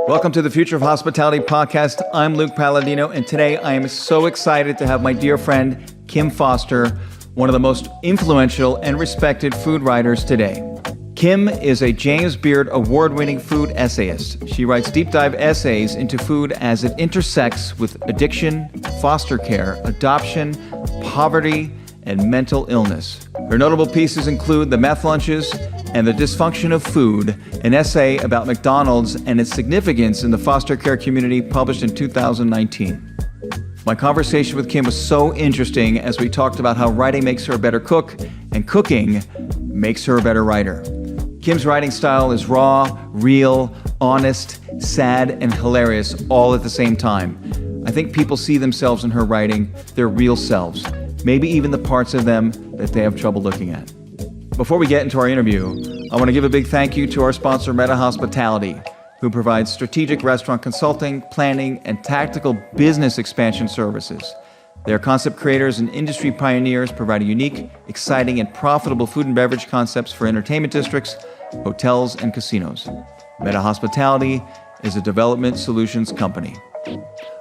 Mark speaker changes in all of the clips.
Speaker 1: Welcome to the Future of Hospitality podcast. I'm Luke Palladino, and today I am so excited to have my dear friend, Kim Foster, one of the most influential and respected food writers today. Kim is a James Beard award-winning food essayist. She writes deep dive essays into food as it intersects with addiction, foster care, adoption, poverty, and mental illness. Her notable pieces include The Meth Lunches and The Dysfunction of Food, an essay about McDonald's and its significance in the foster care community, published in 2019. My conversation with Kim was so interesting as we talked about how writing makes her a better cook and cooking makes her a better writer. Kim's writing style is raw, real, honest, sad, and hilarious all at the same time. I think people see themselves in her writing, their real selves, maybe even the parts of them that they have trouble looking at. Before we get into our interview, I want to give a big thank you to our sponsor, Meta Hospitality, who provides strategic restaurant consulting, planning, and tactical business expansion services. They are concept creators and industry pioneers, providing unique, exciting, and profitable food and beverage concepts for entertainment districts, hotels, and casinos. Meta Hospitality is a development solutions company.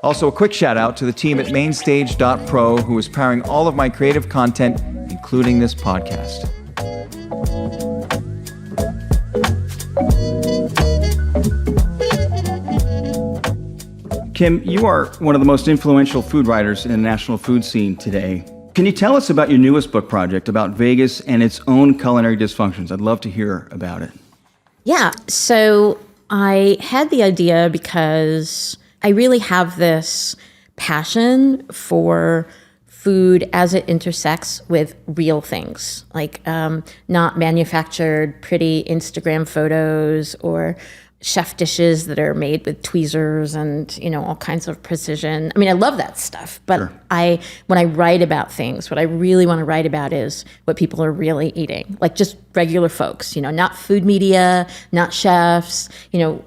Speaker 1: Also, a quick shout out to the team at mainstage.pro, who is powering all of my creative content, including this podcast. Kim, you are one of the most influential food writers in the national food scene today. Can you tell us about your newest book project about Vegas and its own culinary dysfunctions? I'd love to hear about it.
Speaker 2: Yeah, so I had the idea because I really have this passion for food as it intersects with real things, like not manufactured pretty Instagram photos or chef dishes that are made with tweezers and, all kinds of precision. I mean, I love that stuff, but sure. When I write about things, what I really want to write about is what people are really eating, like just regular folks, not food media, not chefs,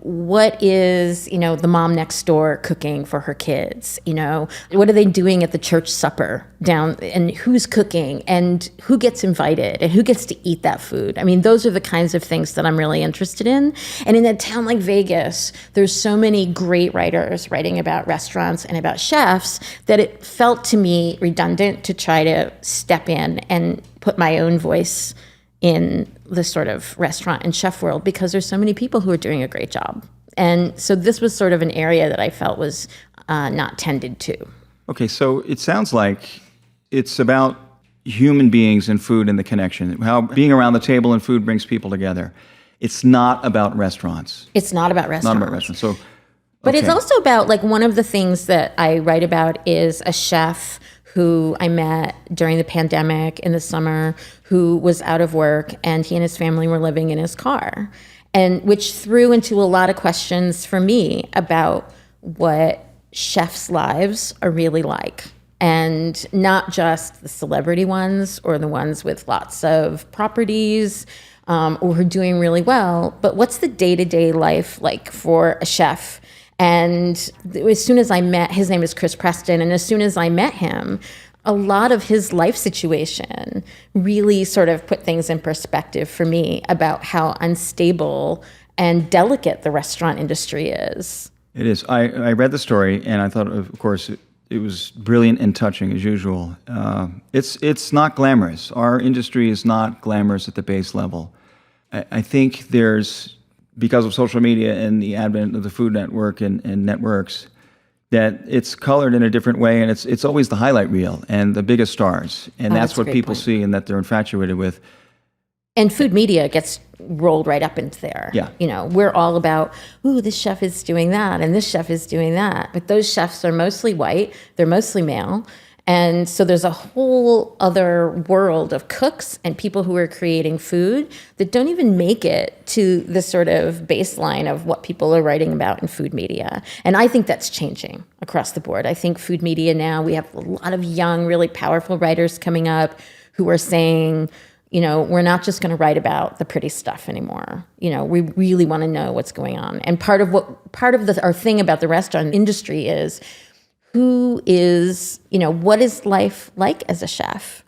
Speaker 2: what is, the mom next door cooking for her kids, what are they doing at the church supper down, and who's cooking and who gets invited and who gets to eat that food. I mean, those are the kinds of things that I'm really interested in. And in a town like Vegas, there's so many great writers writing about restaurants and about chefs that it felt to me redundant to try to step in and put my own voice in the sort of restaurant and chef world, because there's so many people who are doing a great job. And so this was sort of an area that I felt was not tended to. Okay,
Speaker 1: so it sounds like it's about human beings and food and the connection, how being around the table and food brings people together. It's not about restaurants.
Speaker 2: It's not about restaurants.
Speaker 1: Not about restaurants. So,
Speaker 2: but it's also about, like, one of the things that I write about is a chef who I met during the pandemic in the summer, who was out of work, and he and his family were living in his car, and which threw into a lot of questions for me about what chefs' lives are really like. And not just the celebrity ones or the ones with lots of properties or who are doing really well, but what's the day-to-day life like for a chef? And as soon as I met, his name is Chris Preston, and as soon as I met him, a lot of his life situation really sort of put things in perspective for me about how unstable and delicate the restaurant industry is.
Speaker 1: It is. I read the story, and I thought, of course, it was brilliant and touching as usual. It's not glamorous. Our industry is not glamorous at the base level. I think there's, because of social media and the advent of the Food Network and networks, that it's colored in a different way, and it's always the highlight reel and the biggest stars, and that's what people see and that they're infatuated with.
Speaker 2: And food media gets rolled right up into there.
Speaker 1: Yeah.
Speaker 2: We're all about, ooh, this chef is doing that and this chef is doing that. But those chefs are mostly white, they're mostly male. And so there's a whole other world of cooks and people who are creating food that don't even make it to the sort of baseline of what people are writing about in food media. And I think that's changing across the board. I think food media now, we have a lot of young, really powerful writers coming up who are saying, we're not just going to write about the pretty stuff anymore. We really want to know what's going on. And part of our thing about the restaurant industry is, who is, what is life like as a chef,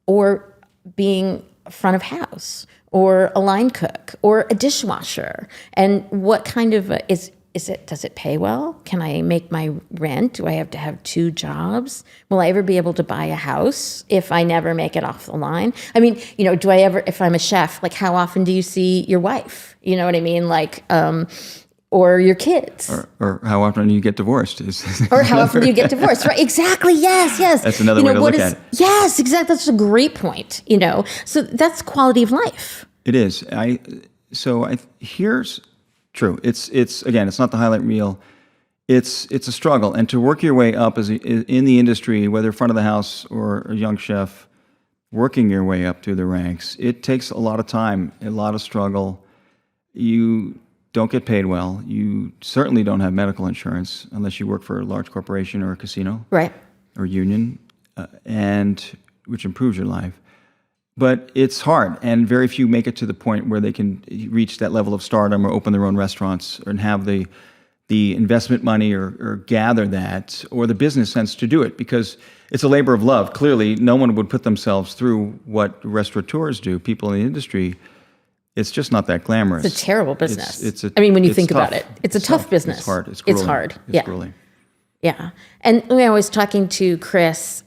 Speaker 2: or being front of house, or a line cook or a dishwasher? And what kind of does it pay well? Can I make my rent? Do I have to have 2 jobs? Will I ever be able to buy a house if I never make it off the line? I mean, do I ever, if I'm a chef, like how often do you see your wife? You know what I mean? Like, or your kids.
Speaker 1: Or how often do you get divorced?
Speaker 2: Or how often do you get divorced? Right? Exactly. Yes.
Speaker 1: That's another way to look at it.
Speaker 2: Yes, exactly. That's a great point. So that's quality of life.
Speaker 1: It is. Here's true. It's again, it's not the highlight reel. It's a struggle, and to work your way up in the industry, whether front of the house or a young chef, working your way up through the ranks, it takes a lot of time, a lot of struggle. You don't get paid well. You certainly don't have medical insurance unless you work for a large corporation or a casino,
Speaker 2: right,
Speaker 1: or union, and which improves your life. But it's hard, and very few make it to the point where they can reach that level of stardom or open their own restaurants and have the investment money or gather that or the business sense to do it, because it's a labor of love. Clearly, no one would put themselves through what restaurateurs do, people in the industry. It's just not that glamorous.
Speaker 2: It's a terrible business. When you think
Speaker 1: tough.
Speaker 2: about it, it's a tough business.
Speaker 1: It's hard. It's
Speaker 2: grueling.
Speaker 1: It's hard.
Speaker 2: It's
Speaker 1: grueling.
Speaker 2: Yeah. And I was talking to Chris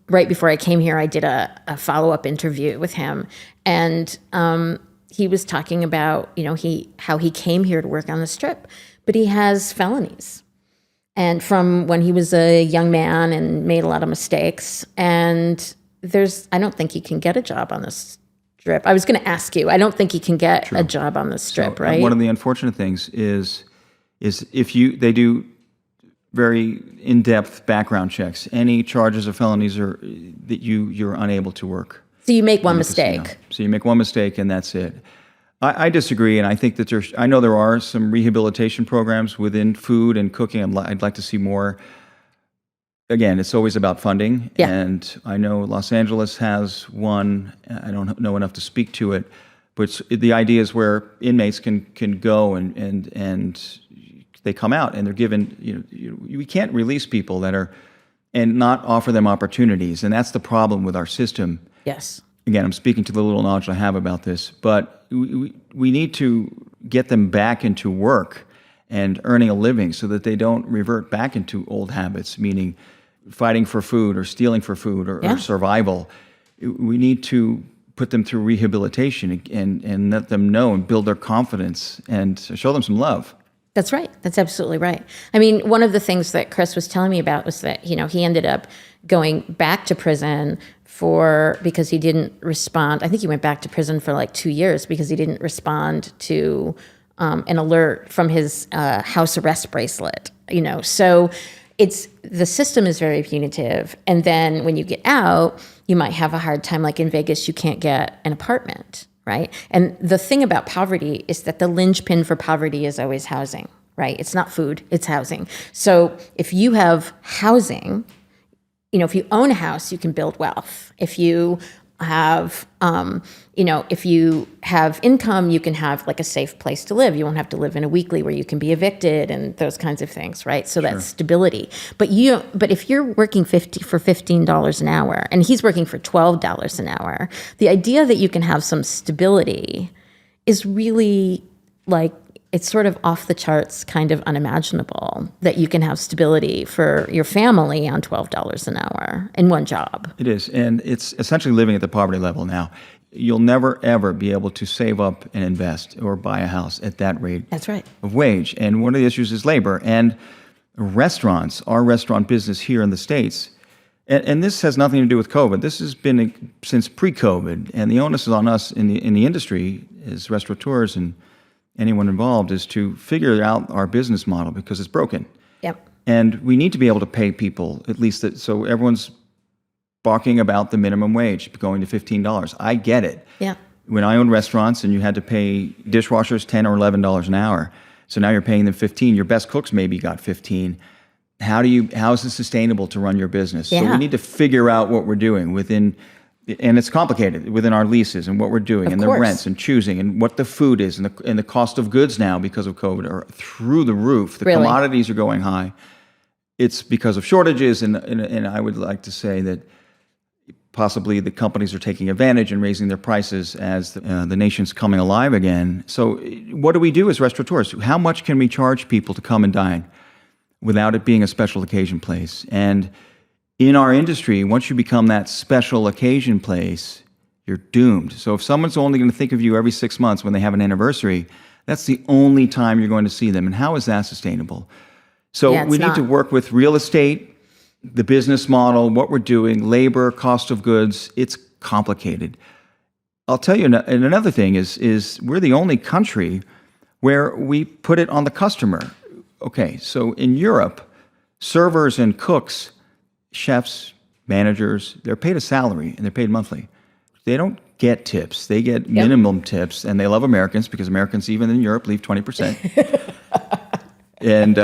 Speaker 2: right before I came here. I did a follow-up interview with him, and he was talking about, how he came here to work on the Strip, but he has felonies. And from when he was a young man and made a lot of mistakes, and I don't think he can get a job on the Strip. I was going to ask you, I don't think he can get a job on the Strip, right?
Speaker 1: One of the unfortunate things is if they do very in-depth background checks, any charges or felonies are that you're unable to work.
Speaker 2: So you make one mistake.
Speaker 1: So you make one mistake and that's it. I disagree, and I think that I know there are some rehabilitation programs within food and cooking. I'd like to see more. Again, it's always about funding, and I know Los Angeles has one. I don't know enough to speak to it, but the idea is where inmates can go and they come out and they're given. We can't release people that are and not offer them opportunities, and that's the problem with our system.
Speaker 2: Yes.
Speaker 1: Again, I'm speaking to the little knowledge I have about this, but we need to get them back into work and earning a living so that they don't revert back into old habits, meaning fighting for food or stealing for food or survival. We need to put them through rehabilitation and let them know and build their confidence and show them some love.
Speaker 2: That's right. That's absolutely right. I mean, one of the things that Chris was telling me about was that, he ended up going back to prison because he didn't respond. I think he went back to prison for like 2 years because he didn't respond to an alert from his house arrest bracelet, So the system is very punitive. And then when you get out, you might have a hard time. Like in Vegas, you can't get an apartment, right? And the thing about poverty is that the linchpin for poverty is always housing, right? It's not food, it's housing. So if you have housing, if you own a house, you can build wealth. If you have, if you have income, you can have like a safe place to live. You won't have to live in a weekly where you can be evicted and those kinds of things, right? So that's stability. But if you're working for $15 an hour and he's working for $12 an hour, the idea that you can have some stability is really like, it's sort of off the charts, kind of unimaginable that you can have stability for your family on $12 an hour in one job.
Speaker 1: It is, and it's essentially living at the poverty level now. You'll never, ever be able to save up and invest or buy a house at that rate
Speaker 2: That's right.
Speaker 1: of wage. And one of the issues is labor. And restaurants, our restaurant business here in the States, and this has nothing to do with COVID. This has been since pre-COVID, and the onus is on us in the industry as restaurateurs and anyone involved is to figure out our business model because it's broken.
Speaker 2: Yep.
Speaker 1: And we need to be able to pay people at least so everyone's barking about the minimum wage going to $15. I get it.
Speaker 2: Yeah.
Speaker 1: When I owned restaurants and you had to pay dishwashers $10 or $11 an hour, so now you're paying them $15. Your best cooks maybe got $15. How is it sustainable to run your business?
Speaker 2: Yeah.
Speaker 1: So we need to figure out what we're doing and it's complicated within our leases and what we're doing and the rents and choosing and what the food is and the cost of goods now because of COVID are through the roof. The commodities are going high. It's because of shortages and I would like to say that possibly the companies are taking advantage and raising their prices as the nation's coming alive again. So what do we do as restaurateurs? How much can we charge people to come and dine without it being a special occasion place? And in our industry, once you become that special occasion place, you're doomed. So if someone's only going to think of you every 6 months when they have an anniversary, that's the only time you're going to see them. And how is that sustainable? So we need to work with real estate, the business model, what we're doing, labor, cost of goods. It's complicated. I'll tell you, and another thing is we're the only country where we put it on the customer. Okay, so in Europe, servers and cooks, chefs, managers, they're paid a salary and they're paid monthly. They don't get tips. They get minimum tips, and they love Americans because Americans, even in Europe, leave 20%. And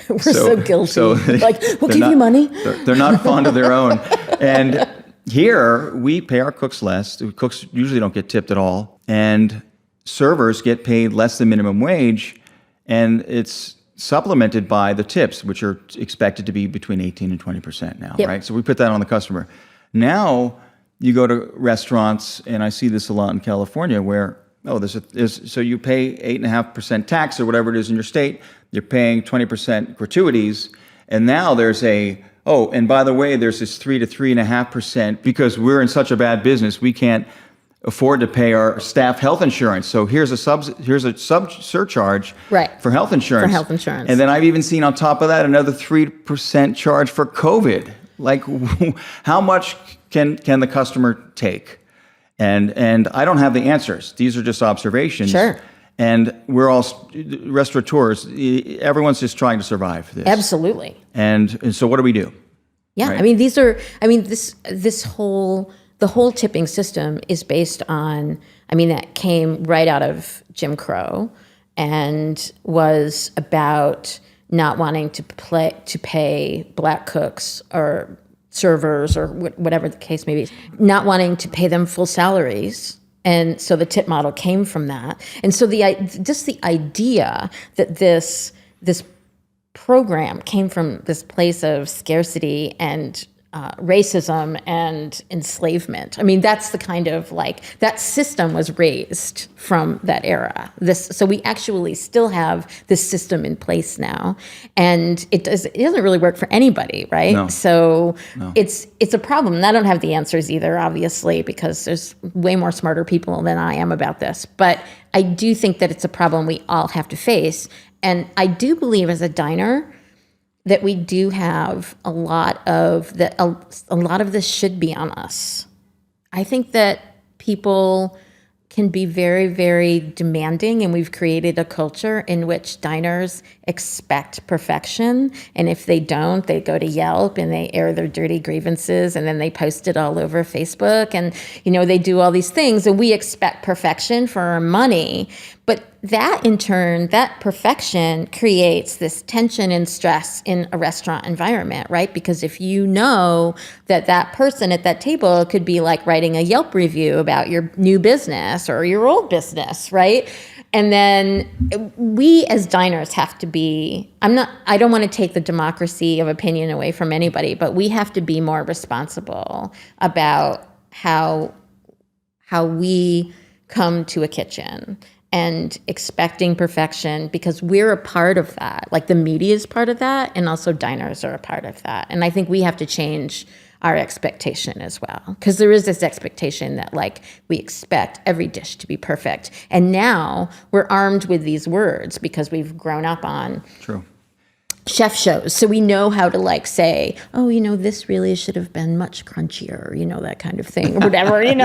Speaker 2: we're so guilty.
Speaker 1: So
Speaker 2: like, we'll give you money.
Speaker 1: They're not fond of their own. And here, we pay our cooks less. The cooks usually don't get tipped at all. And servers get paid less than minimum wage. And it's supplemented by the tips, which are expected to be between 18 and 20% now, right? So we put that on the customer. Now, you go to restaurants, and I see this a lot in California, where so you pay 8.5% tax or whatever it is in your state. You're paying 20% gratuities, and now there's and by the way, there's this 3 to 3.5% because we're in such a bad business, we can't afford to pay our staff health insurance. So here's a surcharge for health insurance.
Speaker 2: For health insurance,
Speaker 1: and then I've even seen on top of that another 3% charge for COVID. Like, how much can the customer take? And I don't have the answers. These are just observations.
Speaker 2: Sure. And
Speaker 1: we're all restaurateurs. Everyone's just trying to survive this.
Speaker 2: Absolutely.
Speaker 1: And so what do we do?
Speaker 2: Yeah.
Speaker 1: Right?
Speaker 2: I mean, the whole tipping system is based on, that came right out of Jim Crow and was about not wanting to pay black cooks or servers or whatever the case may be, not wanting to pay them full salaries. And so the tip model came from that. And so the idea that this program came from this place of scarcity and racism and enslavement. That's the kind of that system was raised from that era. So we actually still have this system in place now, and it doesn't really work for anybody, right?
Speaker 1: No.
Speaker 2: So it's a problem. And I don't have the answers either, obviously, because there's way more smarter people than I am about this. But I do think that it's a problem we all have to face, and I do believe as a diner that we do have a lot of this should be on us. I think that people can be very, very demanding, and we've created a culture in which diners expect perfection, and if they don't, they go to Yelp and they air their dirty grievances, and then they post it all over Facebook, and they do all these things, and we expect perfection for our money. But that, in turn, that perfection creates this tension and stress in a restaurant environment, right? Because if you know that person at that table could be writing a Yelp review about your new business or your old business, right? And then we as diners have to be, I don't want to take the democracy of opinion away from anybody, but we have to be more responsible about how we come to a kitchen and expecting perfection, because we're a part of that. The media is part of that, and also diners are a part of that. And I think we have to change our expectation as well, because there is this expectation that we expect every dish to be perfect. And now we're armed with these words because we've grown up on chef shows. So we know how to say, this really should have been much crunchier, that kind of thing, or whatever, and,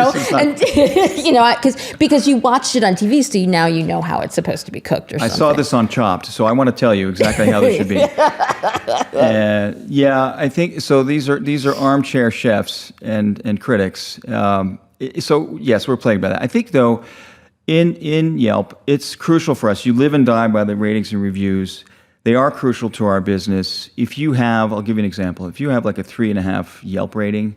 Speaker 2: because you watched it on TV, so now you know how it's supposed to be cooked or something.
Speaker 1: I saw this on Chopped, so I want to tell you exactly how this should be. I think, so these are armchair chefs and critics. So yes, we're plagued by that. I think though, in Yelp, it's crucial for us. You live and die by the ratings and reviews. They are crucial to our business. If you have, I'll give you an example. If you have a 3.5 Yelp rating,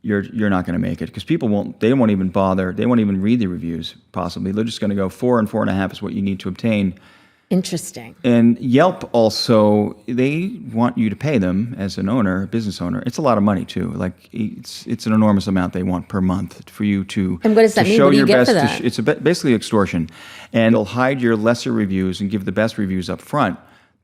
Speaker 1: you're not going to make it, because people won't even bother. They won't even read the reviews, possibly. They're just going to go 4 and 4.5 is what you need to obtain.
Speaker 2: Interesting.
Speaker 1: And Yelp also, they want you to pay them as an owner, business owner. It's a lot of money too. Like it's an enormous amount they want per month for you to.
Speaker 2: And what does that mean? What do you get for that?
Speaker 1: It's basically extortion, and they'll hide your lesser reviews and give the best reviews up front,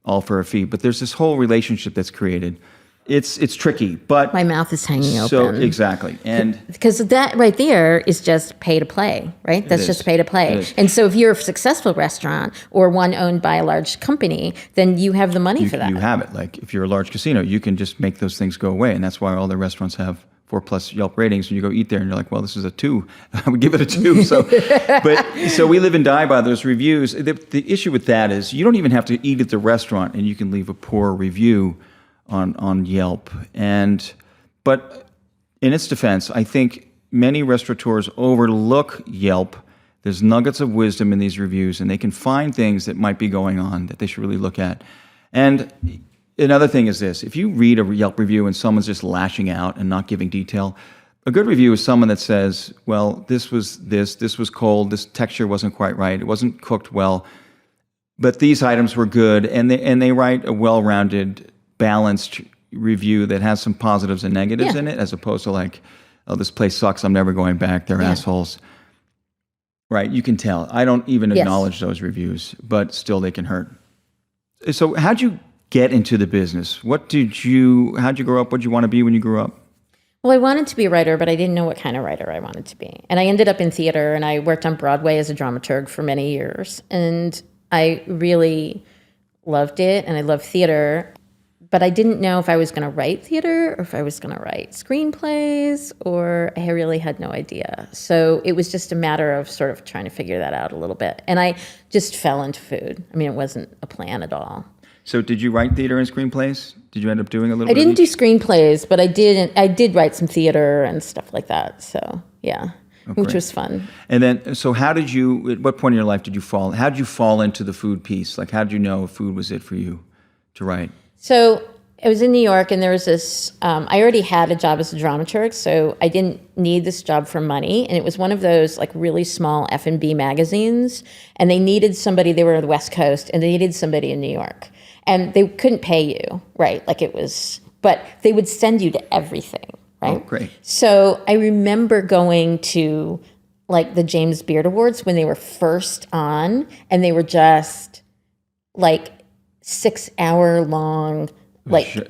Speaker 1: all for a fee. But there's this whole relationship that's created. It's tricky, but
Speaker 2: my mouth is hanging open.
Speaker 1: So exactly, and
Speaker 2: because that right there is just pay to play, right? That's just pay to play. And so if you're a successful restaurant or one owned by a large company, then you have the money for that.
Speaker 1: You have it. Like if you're a large casino, you can just make those things go away, and that's why all the restaurants have 4+ Yelp ratings. And you go eat there, and you're like, well, this is a 2. I would give it a 2. So we live and die by those reviews. The issue with that is you don't even have to eat at the restaurant, and you can leave a poor review on Yelp. But in its defense, I think many restaurateurs overlook Yelp. There's nuggets of wisdom in these reviews, and they can find things that might be going on that they should really look at. And another thing is this: if you read a Yelp review and someone's just lashing out and not giving detail, a good review is someone that says, well, this was cold, this texture wasn't quite right, it wasn't cooked well, but these items were good, and they write a well-rounded, balanced review that has some positives and negatives in it, as opposed to like, oh, this place sucks, I'm never going back, they're assholes. Right, you can tell. I don't even acknowledge those reviews, but still they can hurt. So how'd you get into the business? How'd you grow up? What'd you want to be when you grew up?
Speaker 2: Well, I wanted to be a writer, but I didn't know what kind of writer I wanted to be. And I ended up in theater, and I worked on Broadway as a dramaturg for many years. And I really loved it, and I loved theater. But I didn't know if I was going to write theater or if I was going to write screenplays, or I really had no idea. So it was just a matter of sort of trying to figure that out a little bit. And I just fell into food. I mean, it wasn't a plan at all.
Speaker 1: So did you write theater and screenplays? Did you end up doing a little bit?
Speaker 2: I didn't do screenplays, but I did write some theater and stuff like that. So yeah, which was fun.
Speaker 1: And then, so at what point in your life how did you fall into the food piece? Like, how did you know food was it for you to write?
Speaker 2: So I was in New York, and there was this, I already had a job as a dramaturg, so I didn't need this job for money. And it was one of those like really small F&B magazines, and they needed somebody, they were on the West Coast, and they needed somebody in New York. And they couldn't pay you, right? Like it was, but they would send you to everything, right?
Speaker 1: Oh, great.
Speaker 2: So I remember going to like the James Beard Awards when they were first on, and they were just like 6-hour long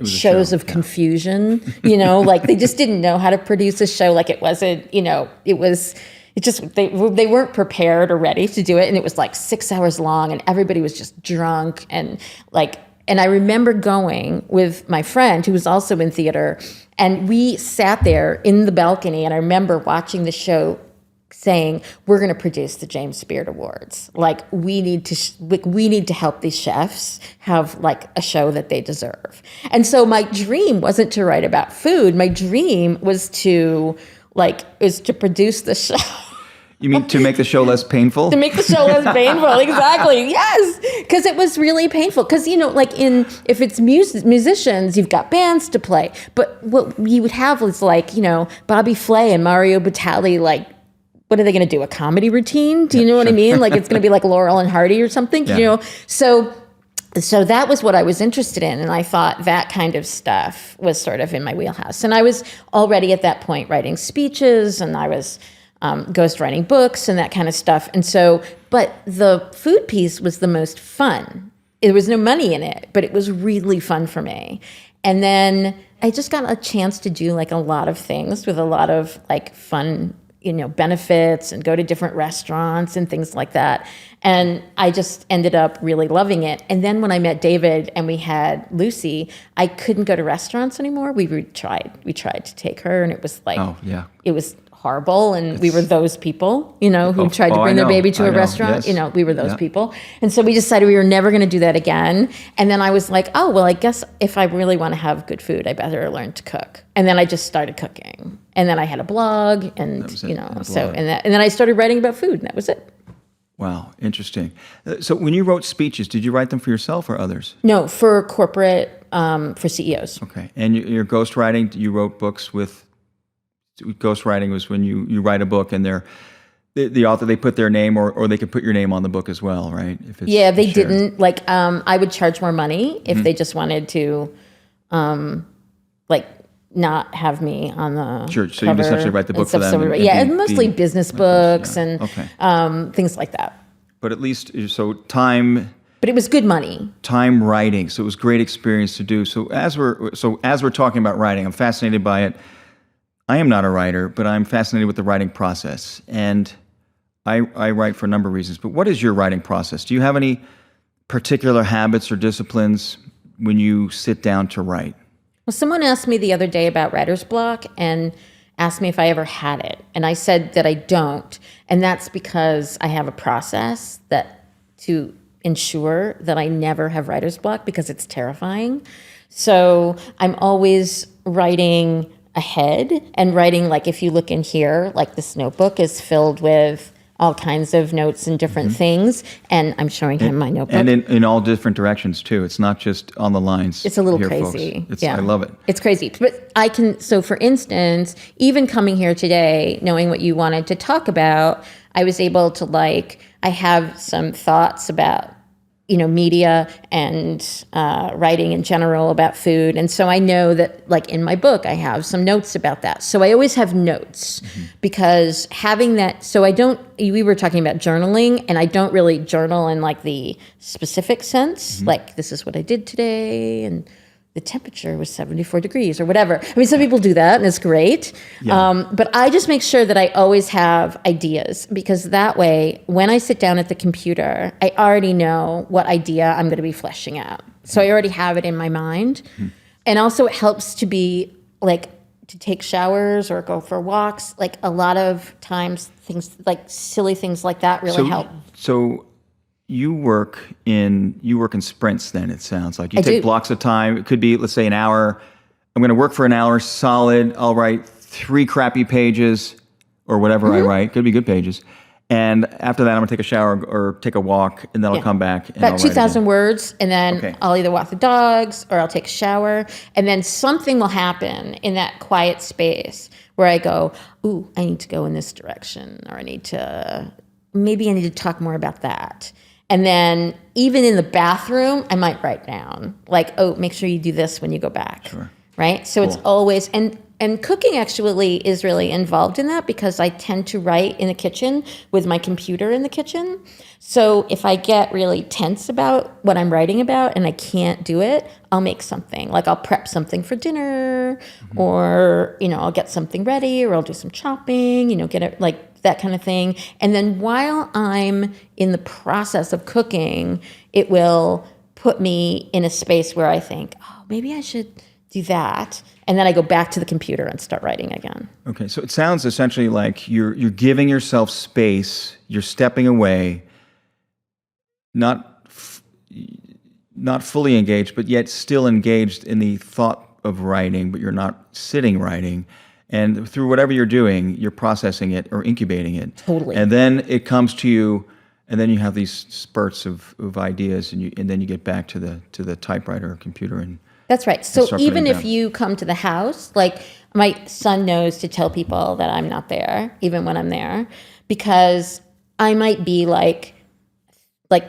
Speaker 2: shows of confusion, like they just didn't know how to produce a show. Like it wasn't, they weren't prepared or ready to do it. And it was like 6 hours long, and everybody was just drunk. And I remember going with my friend who was also in theater, and we sat there in the balcony, and I remember watching the show saying, we're going to produce the James Beard Awards. Like we need to help these chefs have like a show that they deserve. And so my dream wasn't to write about food. My dream was to produce the show.
Speaker 1: You mean to make the show less painful?
Speaker 2: To make the show less painful, exactly. Yes, because it was really painful. Because if it's musicians, you've got bands to play. But what you would have was Bobby Flay and Mario Batali, what are they going to do? A comedy routine? Do you know what I mean? Like it's going to be like Laurel and Hardy or something, So that was what I was interested in. And I thought that kind of stuff was sort of in my wheelhouse. And I was already at that point writing speeches, and I was ghostwriting books and that kind of stuff. And so, but the food piece was the most fun. There was no money in it, but it was really fun for me. And then I just got a chance to do like a lot of things with a lot of like fun benefits, and go to different restaurants and things like that. And I just ended up really loving it. And then when I met David and we had Lucy, I couldn't go to restaurants anymore. We tried to take her, and it was like, it was horrible. And we were those people, who tried to bring their baby to a restaurant. Yes. We were those people. And so we decided we were never going to do that again. And then I was like, oh, well, I guess if I really want to have good food, I better learn to cook. And then I just started cooking. And then I had a blog, and, and then I started writing about food, and that was it.
Speaker 1: Wow, interesting. So when you wrote speeches, did you write them for yourself or others?
Speaker 2: No, for corporate, for CEOs.
Speaker 1: Okay. And your ghostwriting, you wrote books with... Ghostwriting was when you write a book, and the author, they put their name or they could put your name on the book as well, right? If it's
Speaker 2: Yeah, they
Speaker 1: shared.
Speaker 2: didn't. Like, I would charge more money if they just wanted to, like, not have me on the
Speaker 1: Sure, so
Speaker 2: cover
Speaker 1: you'd essentially write the book
Speaker 2: and
Speaker 1: for
Speaker 2: stuff.
Speaker 1: them.
Speaker 2: So,
Speaker 1: and
Speaker 2: yeah,
Speaker 1: be-
Speaker 2: and mostly
Speaker 1: be-
Speaker 2: business books and
Speaker 1: Okay.
Speaker 2: things like that.
Speaker 1: But at least, so time
Speaker 2: But it was good money.
Speaker 1: writing, so it was a great experience to do. So as we're talking about writing, I'm fascinated by it. I am not a writer, but I'm fascinated with the writing process, and I write for a number of reasons. But what is your writing process? Do you have any particular habits or disciplines when you sit down to write?
Speaker 2: Well, someone asked me the other day about writer's block and asked me if I ever had it. And I said that I don't. And that's because I have a process that to ensure that I never have writer's block because it's terrifying. So I'm always writing ahead and writing, like if you look in here, like this notebook is filled with all kinds of notes and different things. And I'm showing him my notebook.
Speaker 1: And in all different directions too. It's not just on the lines.
Speaker 2: It's a little
Speaker 1: here,
Speaker 2: crazy.
Speaker 1: Folks.
Speaker 2: Yeah.
Speaker 1: I love it.
Speaker 2: It's crazy. But I can, so for instance, even coming here today, knowing what you wanted to talk about, I was able to I have some thoughts about, media and writing in general about food. And so I know that in my book, I have some notes about that. So I always have notes because having that, so we were talking about journaling and I don't really journal in the specific sense, like this is what I did today and the temperature was 74 degrees or whatever. I mean, some people do that and it's great.
Speaker 1: Yeah.
Speaker 2: But I just make sure that I always have ideas because that way, when I sit down at the computer, I already know what idea I'm going to be fleshing out. So I already have it in my mind. And also it helps to be to take showers or go for walks. A lot of times things silly things like that really help.
Speaker 1: So you work in sprints then, it sounds like. You take blocks of time. It could be, let's say, an hour. I'm going to work for an hour solid. I'll write 3 crappy pages or whatever I write. Could be good pages. And after that, I'm going to take a shower or take a walk, and then I'll come back and
Speaker 2: about
Speaker 1: I'll
Speaker 2: 2,000 words, and then I'll either walk the dogs or I'll take a shower, and then something will happen in that quiet space where I go, ooh, I need to go in this direction, or maybe I need to talk more about that. And then even in the bathroom, I might write down oh, make sure you do this when you go back.
Speaker 1: Sure.
Speaker 2: Right? So It's always, and cooking actually is really involved in that because I tend to write in the kitchen with my computer in the kitchen. So if I get really tense about what I'm writing about and I can't do it, I'll make something. I'll prep something for dinner or, I'll get something ready or I'll do some chopping, get it that kind of thing. And then while I'm in the process of cooking, it will put me in a space where I think, oh, maybe I should do that. And then I go back to the computer and start writing again.
Speaker 1: Okay, so it sounds essentially like you're giving yourself space, you're stepping away, not fully engaged, but yet still engaged in the thought of writing, but you're not sitting writing. And through whatever you're doing, you're processing it or incubating it.
Speaker 2: Totally.
Speaker 1: And then it comes to you, and then you have these spurts of ideas, and then you get back to the typewriter or computer and.
Speaker 2: That's right. So even if you come to the house, my son knows to tell people that I'm not there, even when I'm there, because I might be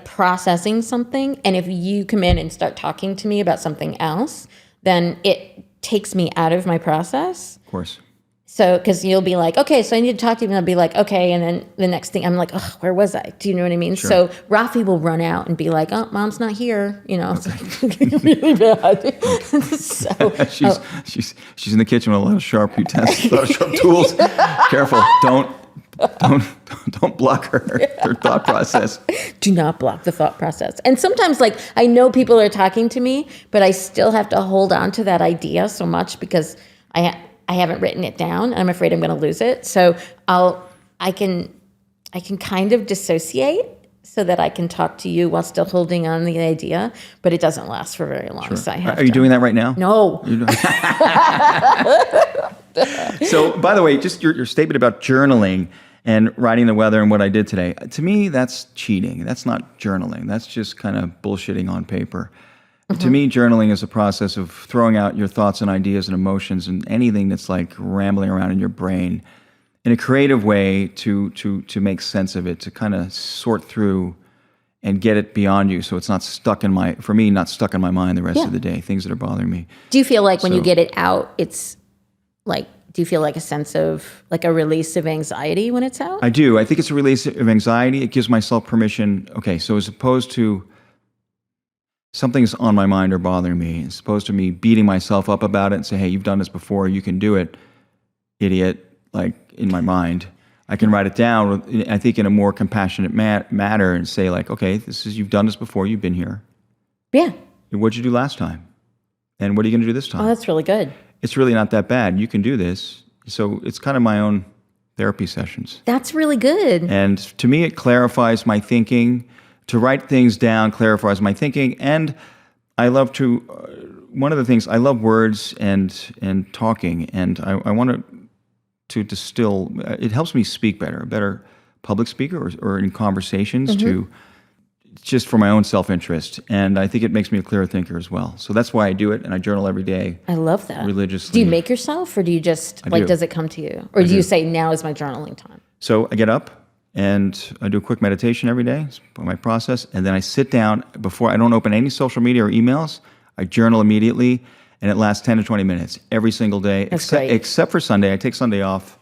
Speaker 2: processing something. And if you come in and start talking to me about something else, then it takes me out of my process.
Speaker 1: Of course.
Speaker 2: So, because you'll be like, okay, so I need to talk to you. And I'll be like, okay. And then the next thing, I'm like, oh, where was I? Do you know what I mean?
Speaker 1: Sure.
Speaker 2: So Raffi will run out and be like, oh, mom's not here. It's really bad. So
Speaker 1: she's in the kitchen with a lot of sharp utensils, a lot of sharp tools. Careful, don't block her thought process.
Speaker 2: Do not block the thought process. And sometimes, I know people are talking to me, but I still have to hold on to that idea so much because I haven't written it down. I'm afraid I'm going to lose it. So I can kind of dissociate so that I can talk to you while still holding on the idea, but it doesn't last for very long.
Speaker 1: Sure.
Speaker 2: So I have
Speaker 1: Are you doing that right now?
Speaker 2: No.
Speaker 1: So, by the way, just your statement about journaling and writing the weather and what I did today, to me, that's cheating. That's not journaling. That's just kind of bullshitting on paper. To me, journaling is a process of throwing out your thoughts and ideas and emotions and anything that's rambling around in your brain in a creative way to make sense of it, to kind of sort through and get it beyond you, so it's not stuck in my mind the rest of the day, things that are bothering me.
Speaker 2: Do you feel like when you get it out, it's like, do you feel like a sense of like a release of anxiety when it's out?
Speaker 1: I do. I think it's a release of anxiety. It gives myself permission. Okay, so as opposed to something's on my mind or bothering me, as opposed to me beating myself up about it and say, hey, you've done this before, you can do it, idiot, like in my mind, I can write it down, I think, in a more compassionate manner and say like, okay, you've done this before, you've been here.
Speaker 2: Yeah.
Speaker 1: What'd you do last time? And what are you going to do this time?
Speaker 2: Oh, that's really good.
Speaker 1: It's really not that bad. You can do this. So it's kind of my own therapy sessions.
Speaker 2: That's really good.
Speaker 1: And to me, it clarifies my thinking. To write things down clarifies my thinking. And I love to, one of the things, I love words and talking. And I want to distill, it helps me speak better, a better public speaker or in conversations to just for my own self-interest. And I think it makes me a clearer thinker as well. So that's why I do it, and I journal every day.
Speaker 2: I love that.
Speaker 1: Religiously.
Speaker 2: Do you make yourself, or do you just, does it come to you? Or do you say, now is my journaling time?
Speaker 1: So I get up, and I do a quick meditation every day, it's my process, and then I sit down, before I don't open any social media or emails, I journal immediately, and it lasts 10 to 20 minutes every single day, except for Sunday. I take Sunday off,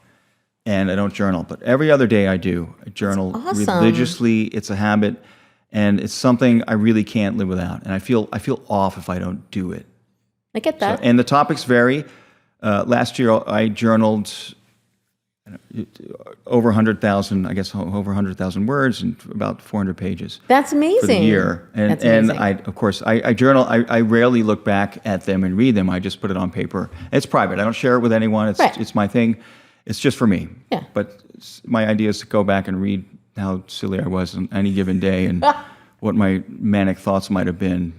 Speaker 1: and I don't journal. But every other day I do. I journal religiously. It's a habit. And it's something I really can't live without. And I feel off if I don't do it.
Speaker 2: I get that.
Speaker 1: So, and the topics vary. Last year I journaled over 100,000, I guess over 100,000 words and about 400 pages.
Speaker 2: That's amazing.
Speaker 1: For the year. And,
Speaker 2: That's amazing.
Speaker 1: And of course, I journal. I rarely look back at them and read them. I just put it on paper. It's private. I don't share it with anyone. It's my thing. It's just for me. Yeah. But my idea is to go back and read how silly I was on any given day and what my manic thoughts might have been.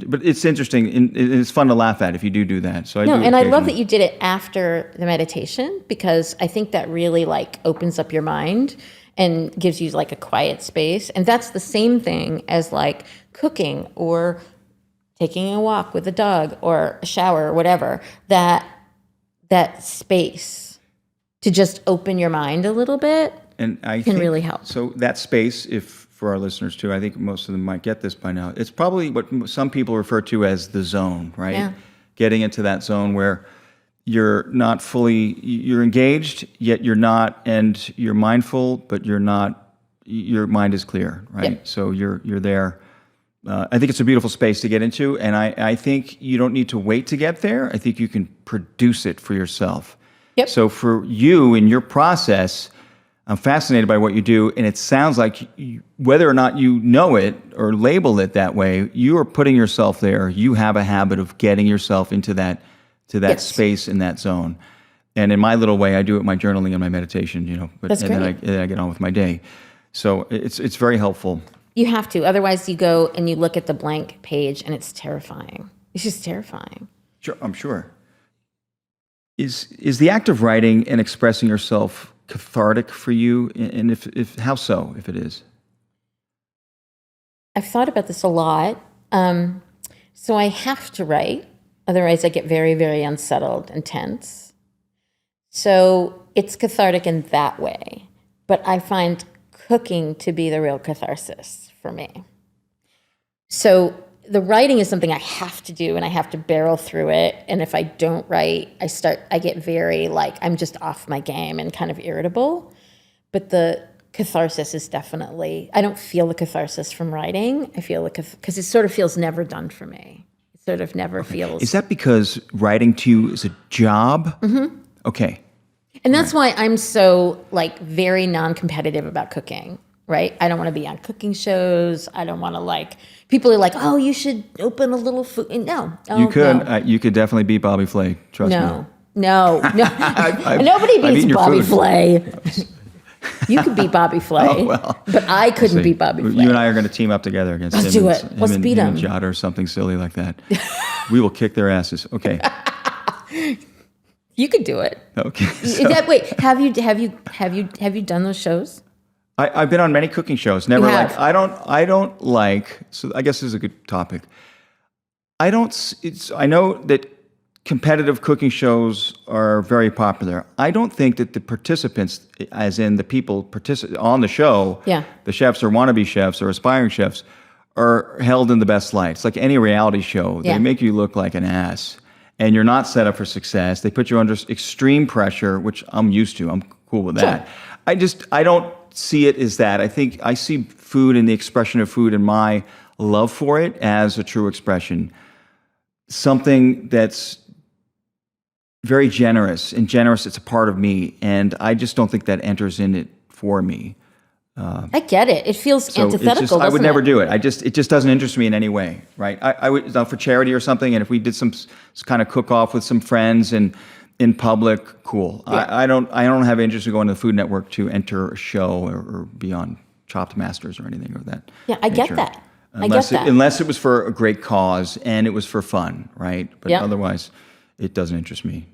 Speaker 1: But it's interesting. It's fun to laugh at if you do that. So I
Speaker 2: love that you did it after the meditation, because I think that really like opens up your mind and gives you like a quiet space. And that's the same thing as like cooking or taking a walk with a dog or a shower or whatever, that space to just open your mind a little bit.
Speaker 1: And I
Speaker 2: can really help.
Speaker 1: So that space, if for our listeners too, I think most of them might get this by now. It's probably what some people refer to as the zone, right? Yeah. Getting into that zone where you're not fully, you're engaged, yet you're not, and you're mindful, but you're not, your mind is clear, right? Yep. So you're there. I think it's a beautiful space to get into, and I think you don't need to wait to get there. I think you can produce it for yourself. Yep. So for you in your process, I'm fascinated by what you do, and it sounds like whether or not you know it or label it that way, you are putting yourself there. You have a habit of getting yourself into that space in that zone. And in my little way, I do it my journaling and my meditation, but
Speaker 2: That's great.
Speaker 1: Then I get on with my day. So it's very helpful.
Speaker 2: You have to, otherwise you go and you look at the blank page and it's terrifying. It's just terrifying.
Speaker 1: Sure, I'm sure. Is the act of writing and expressing yourself cathartic for you? And if how so, if it is?
Speaker 2: I've thought about this a lot. So I have to write, otherwise I get very, very unsettled and tense. So it's cathartic in that way. But I find cooking to be the real catharsis for me. So the writing is something I have to do, and I have to barrel through it. And if I don't write, I get very like, I'm just off my game and kind of irritable. But the catharsis is definitely, I don't feel the catharsis from writing. I feel because it sort of feels never done for me. It sort of never feels.
Speaker 1: Is that because writing to you is a job? Mm-hmm. Okay.
Speaker 2: And that's why I'm so like very non-competitive about cooking. Right? I don't want to be on cooking shows. I don't want to like, people are like, oh, you should open a little food. No. Oh,
Speaker 1: you could.
Speaker 2: No.
Speaker 1: You could definitely beat Bobby Flay. Trust me.
Speaker 2: No. Nobody beats Bobby Flay. You could beat Bobby Flay.
Speaker 1: Oh, well.
Speaker 2: But I couldn't beat Bobby Flay.
Speaker 1: You and I are going to team up together against him.
Speaker 2: Let's do it. Let's beat him.
Speaker 1: Jada or something silly like that. We will kick their asses. Okay.
Speaker 2: You could do it.
Speaker 1: Okay.
Speaker 2: Wait, have you done those shows?
Speaker 1: I've been on many cooking shows. Never like I don't like. So I guess this is a good topic. I know that competitive cooking shows are very popular. I don't think that the participants, as in the people on the show, the chefs or wannabe chefs or aspiring chefs, are held in the best light. It's like any reality show. They make you look like an ass, and you're not set up for success. They put you under extreme pressure, which I'm used to. I'm cool with that. Sure. I don't see it as that. I think I see food and the expression of food and my love for it as a true expression. Something that's very generous, it's a part of me, and I just don't think that enters in it for me.
Speaker 2: I get it. It feels antithetical.
Speaker 1: I would never do it. It just doesn't interest me in any way, right? I would for charity or something, and if we did some kind of cook off with some friends and in public, cool. Yeah. I don't have interest in going to the Food Network to enter a show or be on Chopped Masters or anything of that.
Speaker 2: Yeah, I get that.
Speaker 1: Unless it was for a great cause and it was for fun, right? But otherwise, it doesn't interest me.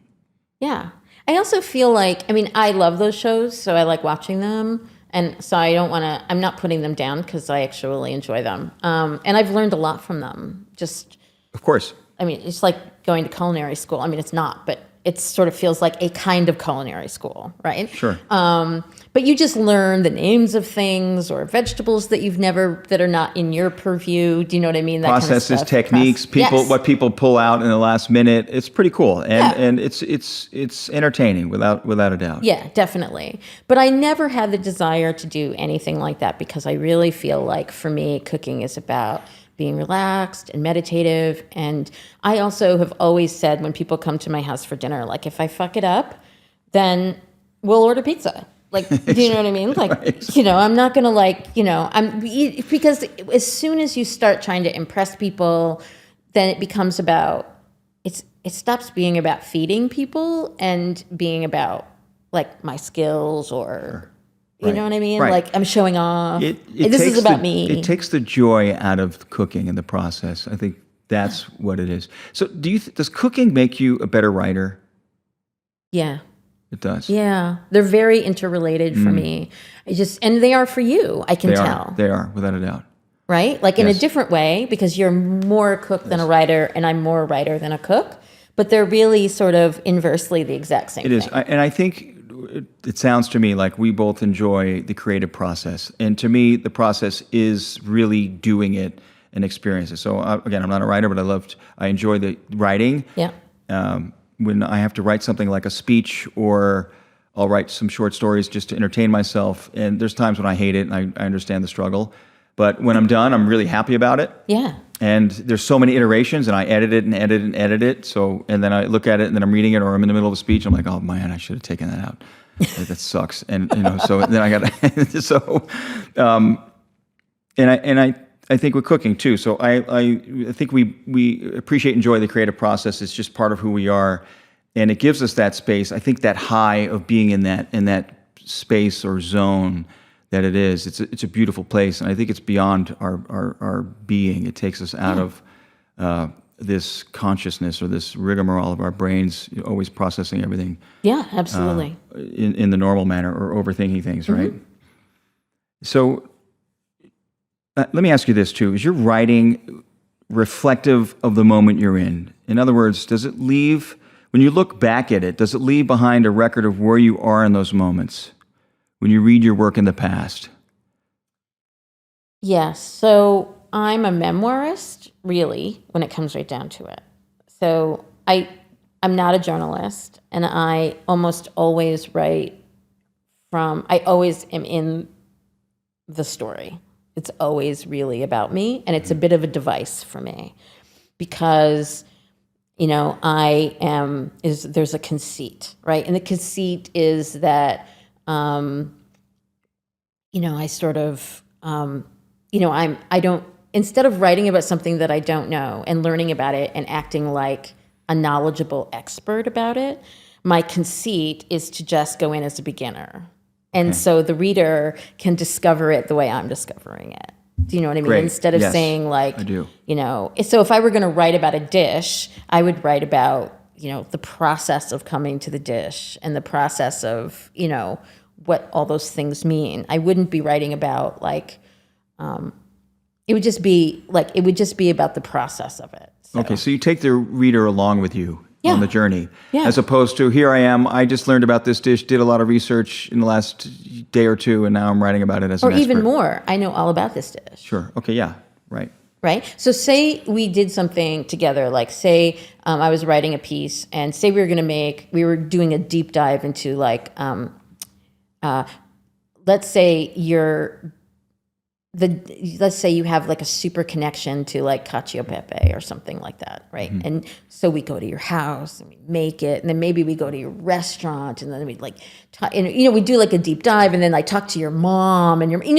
Speaker 1: Yeah.
Speaker 2: I also feel like, I love those shows, so I like watching them. And so I'm not putting them down because I actually enjoy them. And I've learned a lot from them.
Speaker 1: Of course.
Speaker 2: It's like going to culinary school. It's not, but it sort of feels like a kind of culinary school, right?
Speaker 1: Sure.
Speaker 2: But you just learn the names of things or vegetables that are not in your purview. Do you know what I mean? That
Speaker 1: Processes,
Speaker 2: kind of
Speaker 1: techniques, what people pull out in the last minute. It's pretty cool, and it's entertaining without a doubt.
Speaker 2: Yeah, definitely. But I never had the desire to do anything like that because I really feel like for me, cooking is about being relaxed and meditative. And I also have always said when people come to my house for dinner, like if I fuck it up, then we'll order pizza. Like, do you know what I mean? Like, right. I'm not going to because as soon as you start trying to impress people, then it becomes it stops being about feeding people and being about like my skills or, you know what I mean?
Speaker 1: Right.
Speaker 2: Like I'm showing off. This is about me.
Speaker 1: It takes the joy out of cooking and the process. I think that's what it is. So does cooking make you a better writer?
Speaker 2: Yeah.
Speaker 1: It does.
Speaker 2: Yeah. They're very interrelated for me. And they are for you, I can tell.
Speaker 1: They are, without a doubt.
Speaker 2: Right? Like in a different way, because you're more a cook than a writer, and I'm more a writer than a cook. But they're really sort of inversely the exact same thing.
Speaker 1: It is. And I think it sounds to me like we both enjoy the creative process. And to me, the process is really doing it and experience it. So again, I'm not a writer, but I enjoy the writing.
Speaker 2: Yeah.
Speaker 1: When I have to write something like a speech, or I'll write some short stories just to entertain myself. And there's times when I hate it and I understand the struggle. But when I'm done, I'm really happy about it.
Speaker 2: Yeah.
Speaker 1: And there's so many iterations, and I edit it and edit and edit it. So, and then I look at it, and then I'm reading it, or I'm in the middle of a speech. I'm like, oh man, I should have taken that out. That sucks. And so then I got I think with cooking too. So I think we appreciate and enjoy the creative process. It's just part of who we are, and it gives us that space. I think that high of being in that space or zone that it is. It's a beautiful place, and I think it's beyond our being. It takes us out of this consciousness or this rigmarole of our brains, always processing everything.
Speaker 2: Yeah, absolutely.
Speaker 1: In the normal manner, or overthinking things, right? So let me ask you this too: is your writing reflective of the moment you're in? In other words, does it leave, when you look back at it, does it leave behind a record of where you are in those moments when you read your work in the past?
Speaker 2: Yes. So I'm a memoirist, really, when it comes right down to it. So I'm not a journalist, and I almost always write I always am in the story. It's always really about me, and it's a bit of a device for me because, there's a conceit, right? And the conceit is that, I sort of, instead of writing about something that I don't know and learning about it and acting like a knowledgeable expert about it, my conceit is to just go in as a beginner. And so the reader can discover it the way I'm discovering it. Do you know what I mean?
Speaker 1: Great.
Speaker 2: Instead of saying like,
Speaker 1: I do.
Speaker 2: So if I were going to write about a dish, I would write about, the process of coming to the dish and the process of, what all those things mean. I wouldn't be writing about like, it would just be about the process of it. So.
Speaker 1: Okay, so you take the reader along with you on the journey.
Speaker 2: Yeah.
Speaker 1: As opposed to, here I am, I just learned about this dish, did a lot of research in the last day or two, and now I'm writing about it as an expert.
Speaker 2: Or even more, I know all about this dish.
Speaker 1: Sure. Okay, yeah, right.
Speaker 2: Right? So say we did something together, like say I was writing a piece, and say we were doing a deep dive into like, let's say let's say you have like a super connection to like cacio e pepe or something like that, right? Mm-hmm. And so we go to your house and we make it, and then maybe we go to your restaurant, and then we like, we do like a deep dive, and then like talk to your mom and
Speaker 1: sure.
Speaker 2: You